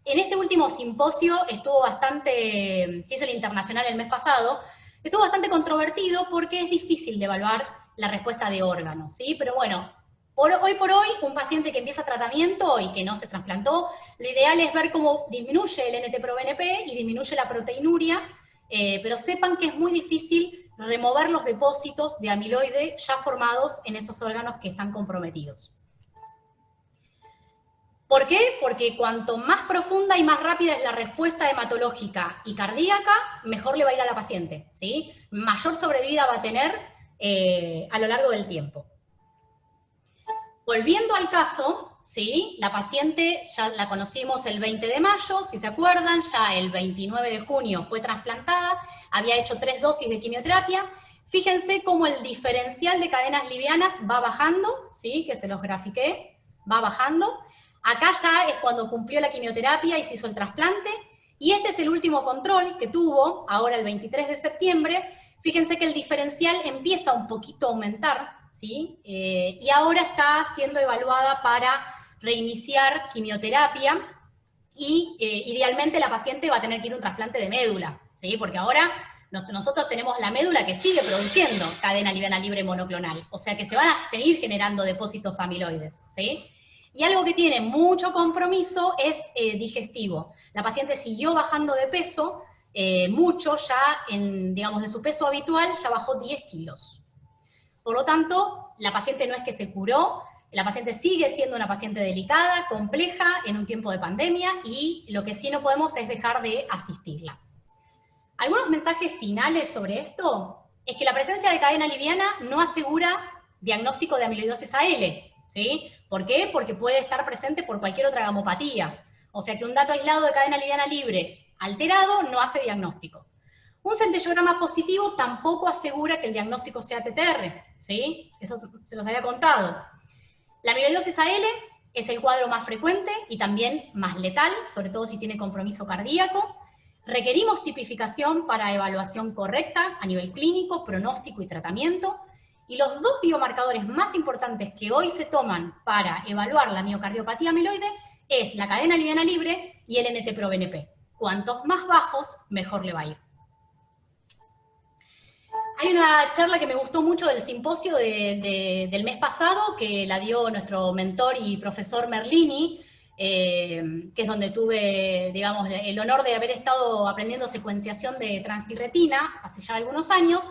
en este último simposio estuvo bastante, se hizo el internacional el mes pasado, estuvo bastante controvertido porque es difícil de evaluar la respuesta de órganos, ¿sí? Pero bueno, hoy por hoy, un paciente que empieza tratamiento y que no se trasplantó, lo ideal es ver cómo disminuye el NT-proBNP y disminuye la proteinuria, pero sepan que es muy difícil remover los depósitos de amiloide ya formados en esos órganos que están comprometidos. ¿Por qué? Porque cuanto más profunda y más rápida es la respuesta hematológica y cardíaca, mejor le va a ir a la paciente, ¿sí? Mayor sobrevida va a tener a lo largo del tiempo. Volviendo al caso, ¿sí? La paciente ya la conocimos el 20 de mayo, si se acuerdan, ya el 29 de junio fue trasplantada, había hecho 3 dosis de quimioterapia. Fíjense cómo el diferencial de cadenas livianas va bajando, ¿sí? Que se los grafiqué, va bajando. Acá ya es cuando cumplió la quimioterapia y se hizo el trasplante, y este es el último control que tuvo, ahora el 23 de septiembre, fíjense que el diferencial empieza un poquito a aumentar, ¿sí? Y ahora está siendo evaluada para reiniciar quimioterapia, y idealmente la paciente va a tener que ir a un trasplante de médula, ¿sí? Porque ahora nosotros tenemos la médula que sigue produciendo cadena liviana libre monoclonal, o sea que se van a seguir generando depósitos amiloides, ¿sí? Y algo que tiene mucho compromiso es digestivo. La paciente siguió bajando de peso, mucho ya, digamos, de su peso habitual, ya bajó 10 kilos. Por lo tanto, la paciente no es que se curó, la paciente sigue siendo una paciente delicada, compleja, en un tiempo de pandemia, y lo que sí no podemos es dejar de asistirla. Algunos mensajes finales sobre esto es que la presencia de cadena liviana no asegura diagnóstico de amiloidosis AL, ¿sí? ¿Por qué? Porque puede estar presente por cualquier otra gamopatía. O sea que un dato aislado de cadena liviana libre alterado no hace diagnóstico. Un centellograma positivo tampoco asegura que el diagnóstico sea TTR, ¿sí? Eso se los había contado. La amiloidosis AL es el cuadro más frecuente y también más letal, sobre todo si tiene compromiso cardíaco. Requerimos tipificación para evaluación correcta a nivel clínico, pronóstico y tratamiento. Y los dos biomarcadores más importantes que hoy se toman para evaluar la miocardiopatía amiloide es la cadena liviana libre y el NT-proBNP. Cuantos más bajos, mejor le va a ir. Hay una charla que me gustó mucho del simposio del mes pasado, que la dio nuestro mentor y profesor Merlini, que es donde tuve, digamos, el honor de haber estado aprendiendo secuenciación de transtirretina hace ya algunos años,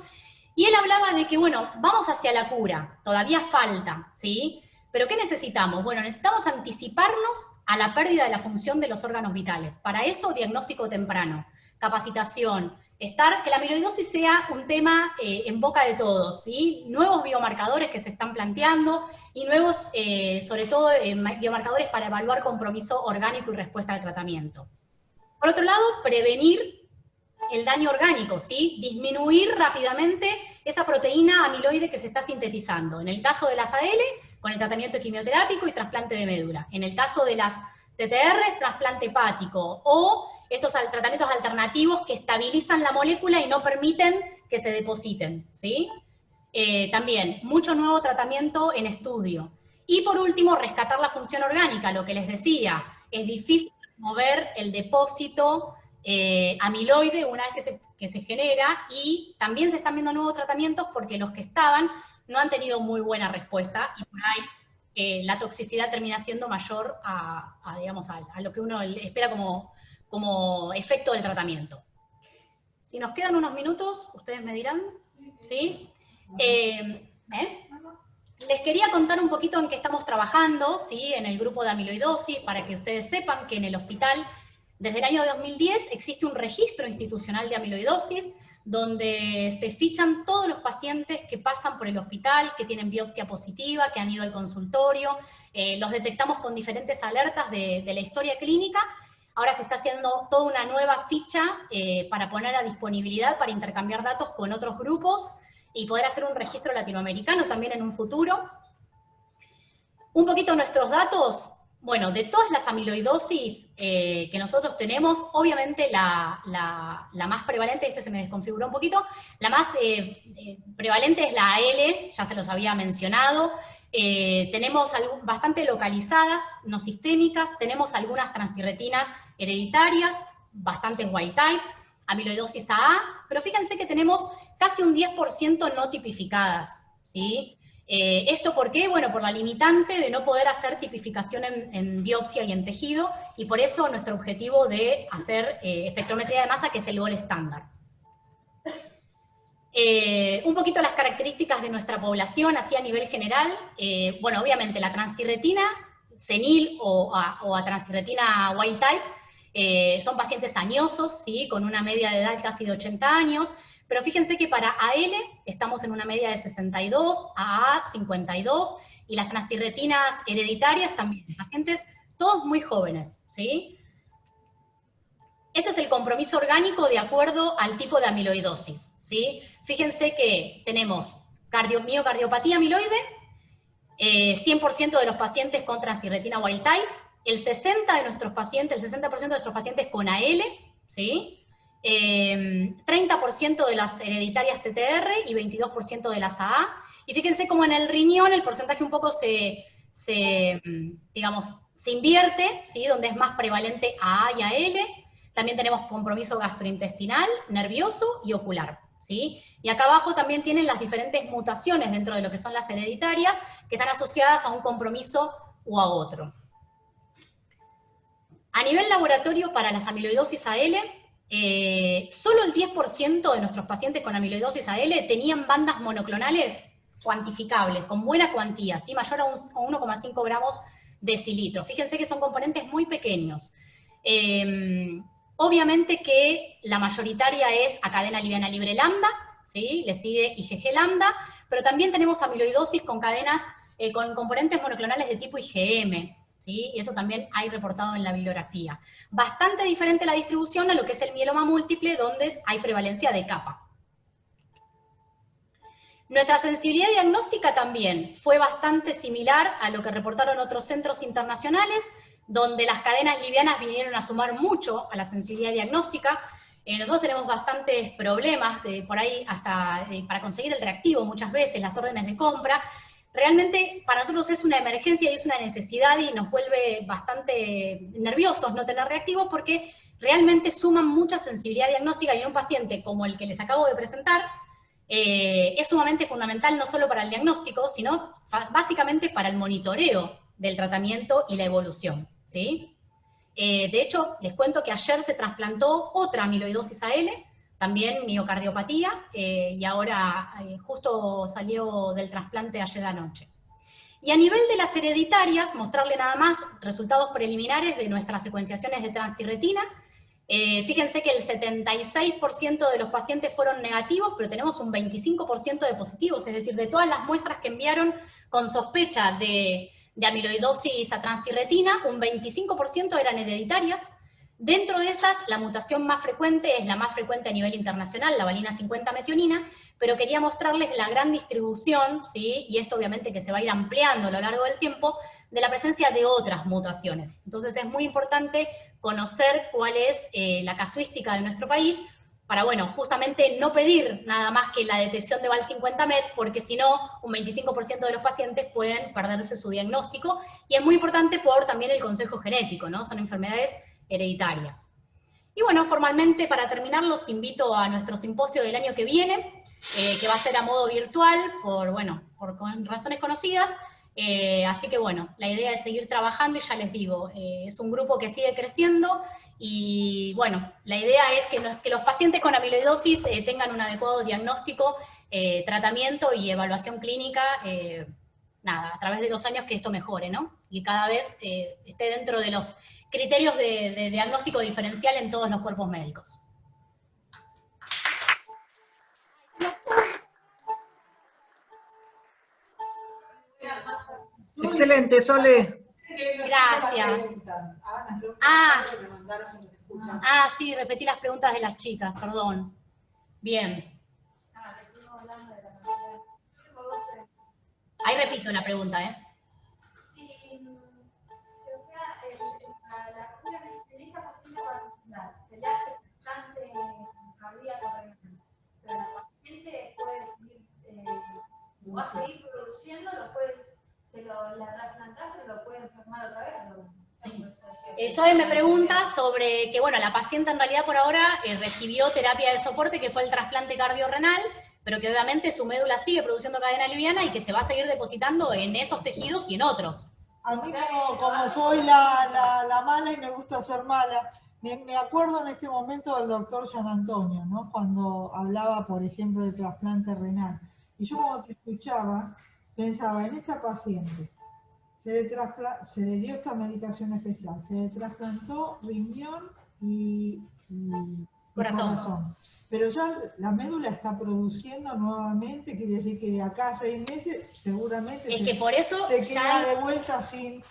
y él hablaba de que, bueno, vamos hacia la cura, todavía falta, ¿sí? Pero ¿qué necesitamos? Bueno, necesitamos anticiparnos a la pérdida de la función de los órganos vitales. Para eso, diagnóstico temprano, capacitación, que la amiloidosis sea un tema en boca de todos, ¿sí? Nuevos biomarcadores que se están planteando, y nuevos, sobre todo, biomarcadores para evaluar compromiso orgánico y respuesta al tratamiento. Por otro lado, prevenir el daño orgánico, ¿sí? Disminuir rápidamente esa proteína amiloide que se está sintetizando. En el caso de las AL, con el tratamiento quimioterápico y trasplante de médula. En el caso de las TTR, trasplante hepático, o estos tratamientos alternativos que estabilizan la molécula y no permiten que se depositen, ¿sí? También, mucho nuevo tratamiento en estudio. Y por último, rescatar la función orgánica, lo que les decía, es difícil mover el depósito amiloide una vez que se genera, y también se están viendo nuevos tratamientos porque los que estaban no han tenido muy buena respuesta, y por ahí la toxicidad termina siendo mayor digamos, a lo que uno espera como efecto del tratamiento. Si nos quedan unos minutos, ustedes me dirán, ¿sí? Les quería contar un poquito en qué estamos trabajando, ¿sí? En el grupo de amiloidosis, para que ustedes sepan que en el hospital, desde el año 2010, existe un registro institucional de amiloidosis, donde se fichan todos los pacientes que pasan por el hospital, que tienen biopsia positiva, que han ido al consultorio, los detectamos con diferentes alertas de la historia clínica. Ahora se está haciendo toda una nueva ficha para poner a disponibilidad, para intercambiar datos con otros grupos, y poder hacer un registro latinoamericano también en un futuro. Un poquito nuestros datos. Bueno, de todas las amiloidosis que nosotros tenemos, obviamente la más prevalente, se me desconfiguró un poquito, la más prevalente es la AL, ya se los había mencionado. Tenemos bastante localizadas, no sistémicas, tenemos algunas transtirretinas hereditarias, bastantes wild type, amiloidosis AA, pero fíjense que tenemos casi un 10% no tipificadas, ¿sí? ¿Esto por qué? Bueno, por la limitante de no poder hacer tipificación en biopsia y en tejido, y por eso nuestro objetivo de hacer espectrometría de masa, que es el gol estándar. Un poquito las características de nuestra población, así a nivel general. Bueno, obviamente la transtirretina senil o a transtirretina wild type son pacientes añosos, ¿sí? Con una media de edad casi de 80 años, pero fíjense que para AL estamos en una media de 62, AA 52, y las transtirretinas hereditarias también, pacientes todos muy jóvenes, ¿sí? Este es el compromiso orgánico de acuerdo al tipo de amiloidosis, ¿sí? Fíjense que tenemos miocardiopatía amiloide, 100% de los pacientes con transtirretina wild type, el 60% de nuestros pacientes con AL, ¿sí? 30% de las hereditarias TTR y 22% de las AA. Y fíjense como en el riñón el porcentaje un poco se invierte, ¿sí? Donde es más prevalente AA y AL. También tenemos compromiso gastrointestinal, nervioso y ocular, ¿sí? Y acá abajo también tienen las diferentes mutaciones dentro de lo que son las hereditarias, que están asociadas a un compromiso u a otro. A nivel laboratorio, para las amiloidosis AL, solo el 10% de nuestros pacientes con amiloidosis AL tenían bandas monoclonales cuantificables, con buena cuantía, ¿sí? Mayor a 1,5 gramos decilitro. Fíjense que son componentes muy pequeños. Obviamente que la mayoritaria es a cadena liviana libre lambda, ¿sí? Le sigue IgG lambda, pero también tenemos amiloidosis con cadenas, con componentes monoclonales de tipo IgM, ¿sí? Y eso también hay reportado en la bibliografía. Bastante diferente la distribución a lo que es el mieloma múltiple, donde hay prevalencia de capa. Nuestra sensibilidad diagnóstica también fue bastante similar a lo que reportaron otros centros internacionales, donde las cadenas livianas vinieron a sumar mucho a la sensibilidad diagnóstica. Nosotros tenemos bastantes problemas, por ahí hasta para conseguir el reactivo muchas veces, las órdenes de compra. Realmente para nosotros es una emergencia y es una necesidad y nos vuelve bastante nerviosos no tener reactivos porque realmente suman mucha sensibilidad diagnóstica y en un paciente como el que les acabo de presentar, es sumamente fundamental no solo para el diagnóstico, sino básicamente para el monitoreo del tratamiento y la evolución, ¿sí? De hecho, les cuento que ayer se trasplantó otra amiloidosis AL, también miocardiopatía, y ahora justo salió del trasplante ayer anoche. Y a nivel de las hereditarias, mostrarle nada más resultados preliminares de nuestras secuenciaciones de transtirretina. Fíjense que el 76% de los pacientes fueron negativos, pero tenemos un 25% de positivos, es decir, de todas las muestras que enviaron con sospecha de amiloidosis a transtirretina, un 25% eran hereditarias. Dentro de esas, la mutación más frecuente es la más frecuente a nivel internacional, la valina 50-metionina, pero quería mostrarles la gran distribución, ¿sí? Y esto obviamente que se va a ir ampliando a lo largo del tiempo, de la presencia de otras mutaciones. Entonces es muy importante conocer cuál es la casuística de nuestro país, para, bueno, justamente no pedir nada más que la detección de VAL50-MET, porque si no, un 25% de los pacientes pueden perderse su diagnóstico, y es muy importante por también el consejo genético, ¿no? Son enfermedades hereditarias. Y bueno, formalmente para terminar los invito a nuestro simposio del año que viene, que va a ser a modo virtual, por razones conocidas, así que bueno, la idea es seguir trabajando y ya les digo, es un grupo que sigue creciendo y bueno, la idea es que los pacientes con amiloidosis tengan un adecuado diagnóstico, tratamiento y evaluación clínica, a través de los años que esto mejore, ¿no? Y cada vez esté dentro de los criterios de diagnóstico diferencial en todos los cuerpos médicos. Excelente, Sole. Gracias. Sí, repetí las preguntas de las chicas, perdón. Bien. Ahí repito la pregunta, ¿eh? Se le hace bastante cardíaco, pero la paciente puede seguir, va a seguir produciendo, la trasplantás, pero lo puede enfermar otra vez. Zoe me pregunta sobre que, bueno, la paciente en realidad por ahora recibió terapia de soporte, que fue el trasplante cardiorrenal, pero que obviamente su médula sigue produciendo cadena liviana y que se va a seguir depositando en esos tejidos y en otros. A mí como soy la mala y me gusta ser mala, me acuerdo en este momento del doctor Gian Antonio, ¿no? Cuando hablaba, por ejemplo, del trasplante renal. Y yo cuando te escuchaba, pensaba en esta paciente, se le dio esta medicación especial, se le trasplantó riñón y corazón. Pero ya la médula está produciendo nuevamente, quiere decir que de acá a 6 meses seguramente es que por eso se queda de vuelta sin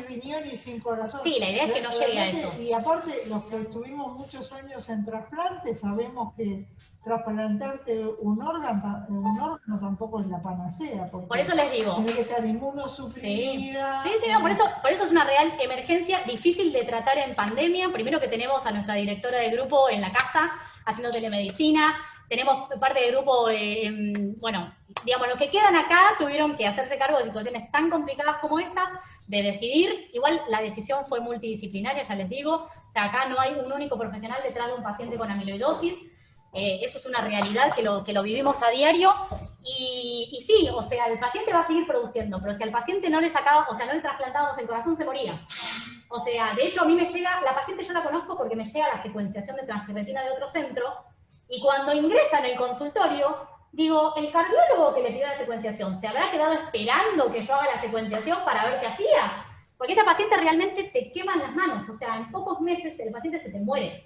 riñón y sin corazón. Sí, la idea es que no llegue a eso. Y aparte, los que estuvimos muchos años en trasplante, sabemos que trasplantarte un órgano tampoco es la panacea. Por eso les digo. Tiene que estar inmunosuprimida. Sí, no, por eso es una real emergencia, difícil de tratar en pandemia. Primero que tenemos a nuestra directora de grupo en la casa, haciendo telemedicina, tenemos parte del grupo, bueno, digamos, los que quedan acá tuvieron que hacerse cargo de situaciones tan complicadas como estas, de decidir, igual la decisión fue multidisciplinaria, ya les digo, o sea, acá no hay un único profesional detrás de un paciente con amiloidosis, eso es una realidad que lo vivimos a diario, y sí, o sea, el paciente va a seguir produciendo, pero si al paciente no le sacábamos, o sea, no le trasplantábamos el corazón, se moría. O sea, de hecho a mí me llega, la paciente yo la conozco porque me llega la secuenciación de transtirretina de otro centro, y cuando ingresa en el consultorio, digo, el cardiólogo que le pidió la secuenciación, ¿se habrá quedado esperando que yo haga la secuenciación para ver qué hacía? Porque esta paciente realmente te queman las manos, o sea, en pocos meses el paciente se te muere.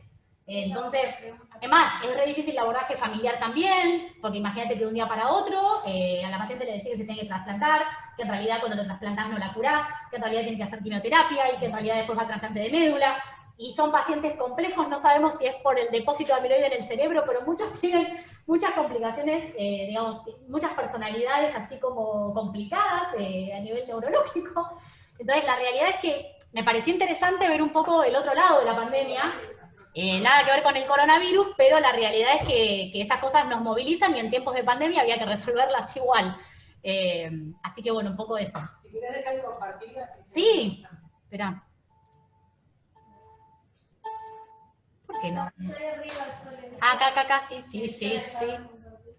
Entonces, además, es re difícil el abordaje familiar también, porque imagínate que de un día para otro a la paciente le decís que se tiene que trasplantar, que en realidad cuando lo trasplantás no la curás, que en realidad tiene que hacer quimioterapia y que en realidad después va a trasplante de médula. Y son pacientes complejos, no sabemos si es por el depósito de amiloide en el cerebro, pero muchos tienen muchas complicaciones, digamos, muchas personalidades así como complicadas a nivel neurológico. Entonces, la realidad es que me pareció interesante ver un poco el otro lado de la pandemia, Nada que ver con el coronavirus, pero la realidad es que estas cosas nos movilizan y en tiempos de pandemia había que resolverlas igual. Así que bueno, un poco eso. Si querés dejar de compartirla. Sí, espera. ¿Por qué no? Estoy arriba, Sole. Acá, sí.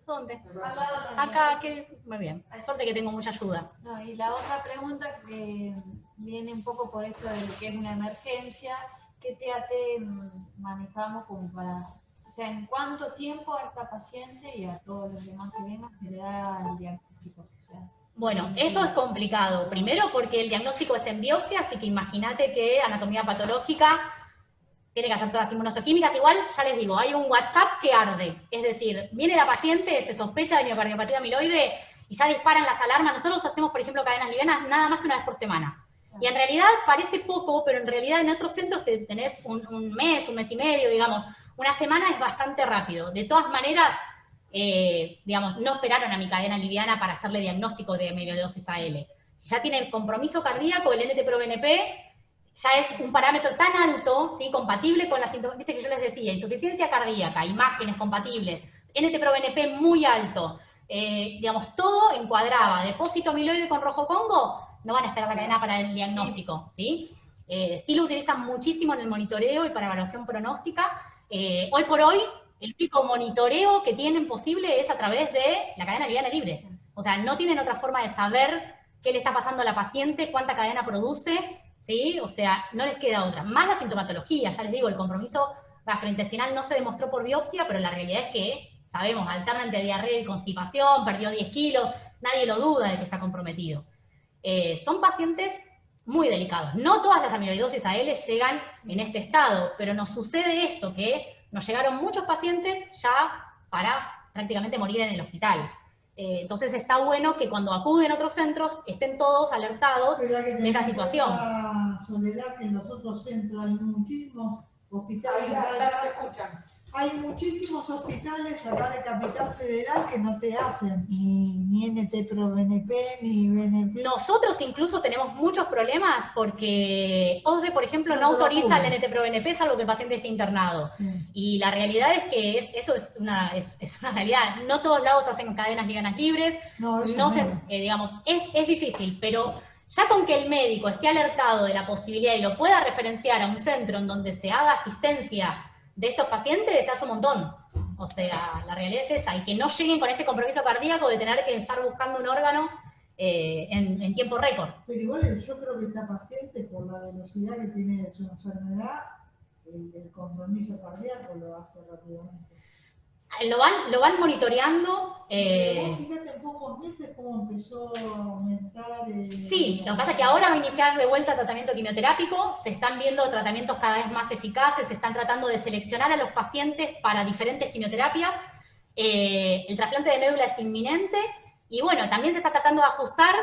¿Dónde? Al lado también. Acá, muy bien. Suerte que tengo mucha ayuda. No, y la otra pregunta que viene un poco por esto de lo que es una emergencia, ¿qué TAT manejamos como para, o sea, en cuánto tiempo a esta paciente y a todos los demás que vengan se le da el diagnóstico? O sea, Bueno, eso es complicado. Primero porque el diagnóstico es en biopsia, así que imagínate que anatomía patológica tiene que hacer todas las inmunohistoquímicas. Igual, ya les digo, hay un WhatsApp que arde. Es decir, viene la paciente, se sospecha de miocardiopatía amiloide y ya disparan las alarmas. Nosotros hacemos, por ejemplo, cadenas livianas nada más que una vez por semana. Y en realidad parece poco, pero en realidad en otros centros que tenés un mes y medio, digamos, una semana es bastante rápido. De todas maneras, digamos, no esperaron a mi cadena liviana para hacerle diagnóstico de amiloidosis AL. Si ya tiene compromiso cardíaco, el NT-proBNP ya es un parámetro tan alto, ¿sí? Compatible con las síntomas, viste que yo les decía, insuficiencia cardíaca, imágenes compatibles, NT-proBNP muy alto, digamos, todo encuadraba, depósito amiloide con rojo Congo, no van a esperar la cadena para el diagnóstico, ¿sí? Sí lo utilizan muchísimo en el monitoreo y para evaluación pronóstica. Hoy por hoy, el único monitoreo que tienen posible es a través de la cadena liviana libre. O sea, no tienen otra forma de saber qué le está pasando a la paciente, cuánta cadena produce, ¿sí? O sea, no les queda otra. Más la sintomatología, ya les digo, el compromiso gastrointestinal no se demostró por biopsia, pero la realidad es que, sabemos, alterna entre diarrea y constipación, perdió 10 kilos, nadie lo duda de que está comprometido. Son pacientes muy delicados. No todas las amiloidosis AL llegan en este estado, pero nos sucede esto, que nos llegaron muchos pacientes ya para prácticamente morir en el hospital. Entonces está bueno que cuando acuden a otros centros estén todos alertados de esta situación. Soledad, que en los otros centros hay muchísimos hospitales. Ya se escuchan. Hay muchísimos hospitales acá de Capital Federal que no te hacen ni NT-proBNP ni BNP. Nosotros incluso tenemos muchos problemas porque OSDE, por ejemplo, no autoriza el NT-proBNP salvo que el paciente esté internado. Sí. Y la realidad es que eso es una realidad. No todos lados hacen cadenas livianas libres. No, eso No se, no. digamos, es difícil, pero ya con que el médico esté alertado de la posibilidad y lo pueda referenciar a un centro en donde se haga asistencia de estos pacientes, se hace un montón. O sea, la realidad es esa, y que no lleguen con este compromiso cardíaco de tener que estar buscando un órgano en tiempo récord. Pero igual yo creo que esta paciente, por la velocidad que tiene de su enfermedad, el compromiso cardíaco lo hace rápidamente. Lo van monitoreando. Pero vos fíjate en pocos meses cómo empezó a aumentar. Sí, lo que pasa es que ahora va a iniciar de vuelta el tratamiento quimioterápico, se están viendo tratamientos cada vez más eficaces, se están tratando de seleccionar a los pacientes para diferentes quimioterapias. El trasplante de médula es inminente y bueno, también se está tratando de ajustar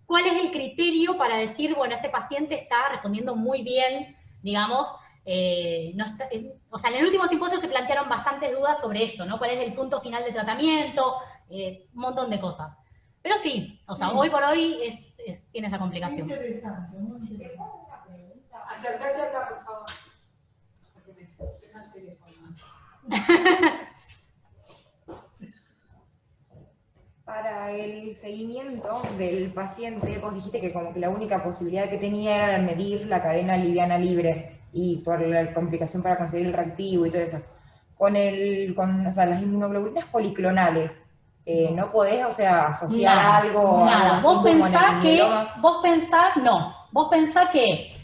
cuál es el criterio para decir, bueno, este paciente está respondiendo muy bien, digamos. No está, o sea, en el último simposio se plantearon bastantes dudas sobre esto, ¿no? ¿Cuál es el punto final de tratamiento? Un montón de cosas. Pero sí, o sea, hoy por hoy tiene esa complicación. Interesante, muy interesante. Acércate acá, por favor. Para que me tenga el teléfono. Para el seguimiento del paciente, vos dijiste que como que la única posibilidad que tenía era medir la cadena liviana libre y por la complicación para conseguir el reactivo y todo eso. Con o sea, las inmunoglobulinas policlonales, ¿no podés, o sea, asociar Nada, algo? nada. Algo así como en el mieloma? Vos pensás que,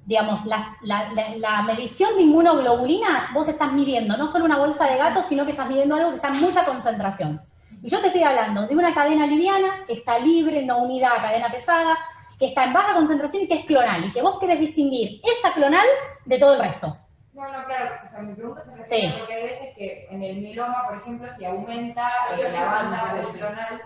digamos, la medición de inmunoglobulinas, vos estás midiendo no solo una bolsa de gato, sino que estás midiendo algo que está en mucha concentración. Y yo te estoy hablando de una cadena liviana, que está libre, no unida a cadena pesada, que está en baja concentración y que es clonal, y que vos querés distinguir esa clonal de todo el resto. No, claro, o sea, mi pregunta se refiere Sí. porque hay veces que en el mieloma, por ejemplo, si aumenta la banda policlonal.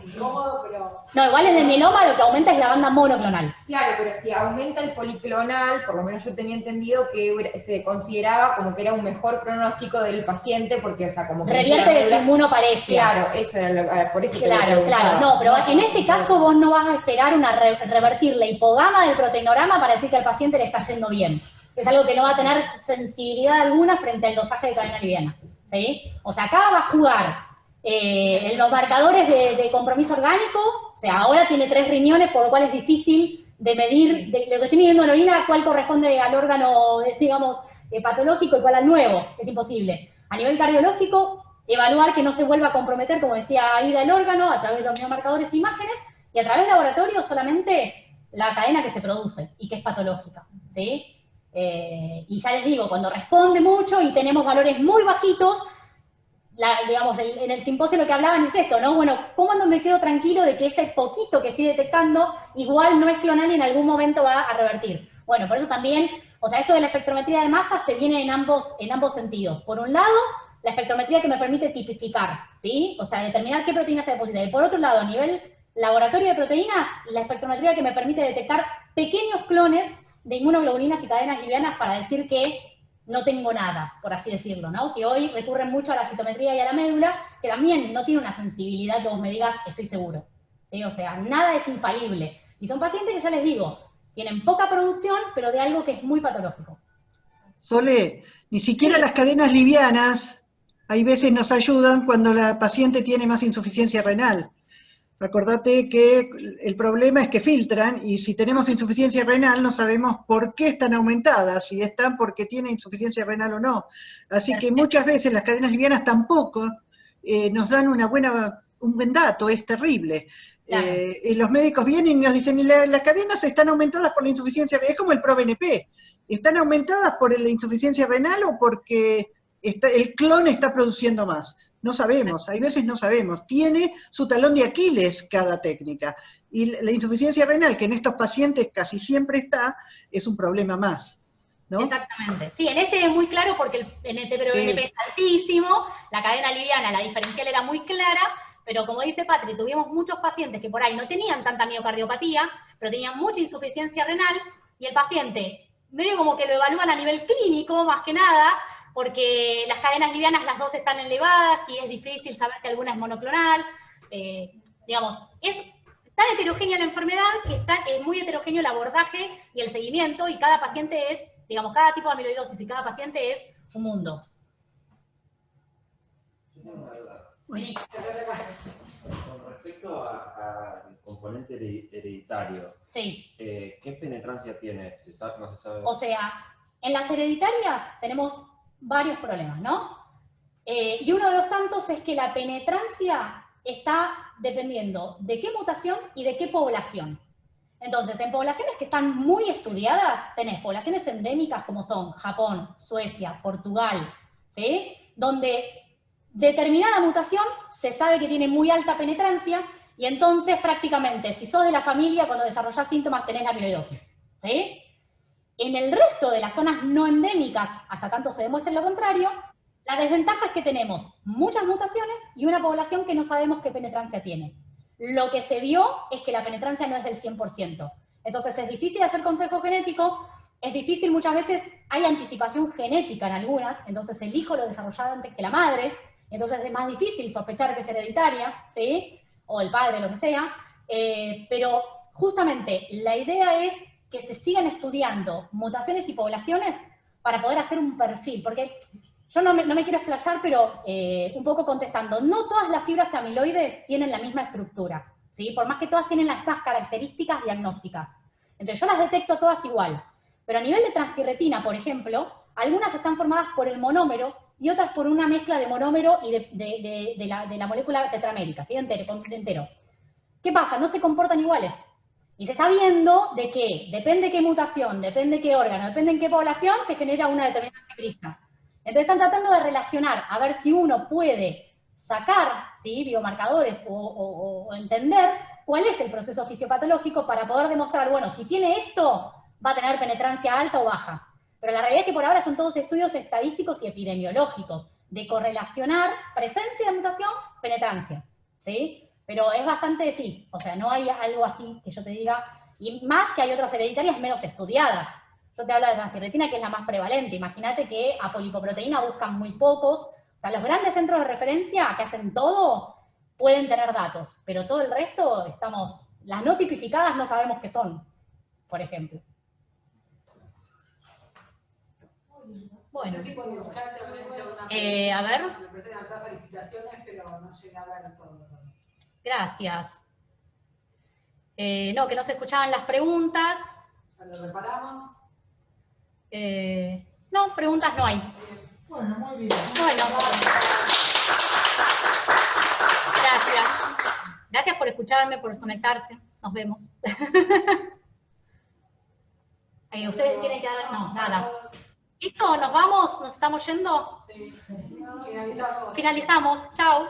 Incómodo, pero. No, igual en el mieloma lo que aumenta es la banda monoclonal. Claro, pero si aumenta el policlonal, por lo menos yo tenía entendido que se consideraba como que era un mejor pronóstico del paciente, porque, o sea, como que... Revierte de su inmunoparesia. Claro, eso era por eso que Claro, le preguntaba. claro. No, pero en este caso vos no vas a esperar revertir la hipogama del proteinorama para decir que al paciente le está yendo bien. es algo que no va a tener sensibilidad alguna frente al dosaje de cadena liviana, ¿sí? O sea, acá va a jugar en los marcadores de compromiso orgánico, o sea, ahora tiene 3 riñones, por lo cual es difícil de medir, de lo que estoy midiendo en la orina, cuál corresponde al órgano, digamos, patológico y cuál al nuevo, es imposible. A nivel cardiológico, evaluar que no se vuelva a comprometer, como decía Aida, el órgano, a través de los biomarcadores e imágenes, y a través de laboratorio solamente la cadena que se produce y que es patológica, ¿sí? Y ya les digo, cuando responde mucho y tenemos valores muy bajitos, digamos, en el simposio lo que hablaban es esto, ¿no? Bueno, ¿cómo no me quedo tranquilo de que ese poquito que estoy detectando igual no es clonal y en algún momento va a revertir? Bueno, por eso también, o sea, esto de la espectrometría de masa se viene en ambos sentidos. Por un lado, la espectrometría que me permite tipificar, ¿sí? O sea, determinar qué proteína se deposita. Y por otro lado, a nivel laboratorio de proteínas, la espectrometría que me permite detectar pequeños clones de inmunoglobulinas y cadenas livianas para decir que no tengo nada, por así decirlo, ¿no? Que hoy recurren mucho a la citometría y a la médula, que también no tiene una sensibilidad que vos me digas, estoy seguro, ¿sí? O sea, nada es infalible. Y son pacientes que ya les digo, tienen poca producción, pero de algo que es muy patológico. Sole, ni siquiera las cadenas livianas, hay veces nos ayudan cuando la paciente tiene más insuficiencia renal. Acordate que el problema es que filtran y si tenemos insuficiencia renal no sabemos por qué están aumentadas, si están porque tiene insuficiencia renal o no. Así que muchas veces las cadenas livianas tampoco nos dan un buen dato, es terrible. Claro. Y los médicos vienen y nos dicen, las cadenas están aumentadas por la insuficiencia renal, es como el ProBNP, ¿están aumentadas por la insuficiencia renal o porque el clon está produciendo más? No sabemos, hay veces no sabemos. Tiene su talón de Aquiles cada técnica. Y la insuficiencia renal, que en estos pacientes casi siempre está, es un problema más, ¿no? Exactamente. Sí, en este es muy claro porque en este ProBNP es altísimo, la cadena liviana, la diferencial era muy clara, pero como dice Patri, tuvimos muchos pacientes que por ahí no tenían tanta miocardiopatía, pero tenían mucha insuficiencia renal, y el paciente, medio como que lo evalúan a nivel clínico, más que nada, porque las cadenas livianas las dos están elevadas y es difícil saber si alguna es monoclonal. Digamos, es tan heterogénea la enfermedad que es muy heterogéneo el abordaje y el seguimiento, y cada paciente es, digamos, cada tipo de amiloidosis y cada paciente es un mundo. Con respecto al componente hereditario, Sí. ¿qué penetrancia tiene? ¿No se sabe? O sea, en las hereditarias tenemos varios problemas, ¿no? Y uno de los tantos es que la penetrancia está dependiendo de qué mutación y de qué población. Entonces, en poblaciones que están muy estudiadas, tenés poblaciones endémicas como son Japón, Suecia, Portugal, ¿sí? Donde determinada mutación se sabe que tiene muy alta penetrancia, y entonces prácticamente, si sos de la familia, cuando desarrollás síntomas tenés la amiloidosis, ¿sí? En el resto de las zonas no endémicas, hasta tanto se demuestre lo contrario, la desventaja es que tenemos muchas mutaciones y una población que no sabemos qué penetrancia tiene. Lo que se vio es que la penetrancia no es del 100%. Entonces es difícil hacer consejo genético, es difícil muchas veces, hay anticipación genética en algunas, entonces el hijo lo desarrolla antes que la madre, entonces es más difícil sospechar que es hereditaria, ¿sí? O el padre, lo que sea, pero justamente la idea es que se sigan estudiando mutaciones y poblaciones para poder hacer un perfil, porque yo no me quiero explayar, pero un poco contestando, no todas las fibras amiloides tienen la misma estructura, ¿sí? Por más que todas tienen las mismas características diagnósticas. Entonces yo las detecto todas igual, pero a nivel de transtirretina, por ejemplo, algunas están formadas por el monómero y otras por una mezcla de monómero y de la molécula tetramérica, ¿sí? Entero. ¿Qué pasa? No se comportan iguales. Y se está viendo de que, depende qué mutación, depende qué órgano, depende en qué población, se genera una determinada fibrilla. Entonces están tratando de relacionar, a ver si uno puede sacar, ¿sí? Biomarcadores o entender cuál es el proceso fisiopatológico para poder demostrar, bueno, si tiene esto, va a tener penetrancia alta o baja. Pero la realidad es que por ahora son todos estudios estadísticos y epidemiológicos, de correlacionar presencia de mutación, penetrancia, ¿sí? Pero es bastante, sí, o sea, no hay algo así que yo te diga, y más que hay otras hereditarias menos estudiadas. Yo te hablo de transtirretina, que es la más prevalente. Imagínate que a polipoproteína buscan muy pocos. O sea, los grandes centros de referencia que hacen todo pueden tener datos, pero todo el resto las no tipificadas no sabemos qué son, por ejemplo. Bueno, No sé si por el chat te han hecho una a ver. Me presentan acá felicitaciones, pero no llegué a ver todo. Gracias. No, que no se escuchaban las preguntas. Ya lo reparamos. No, preguntas no hay. Bueno, muy bien. Bueno, gracias. Gracias por escucharme, por conectarse. Nos vemos. ¿Ustedes tienen que dar? No, nada. ¿Listo? ¿Nos vamos? ¿Nos estamos yendo? Sí. Finalizamos. Finalizamos. Chao.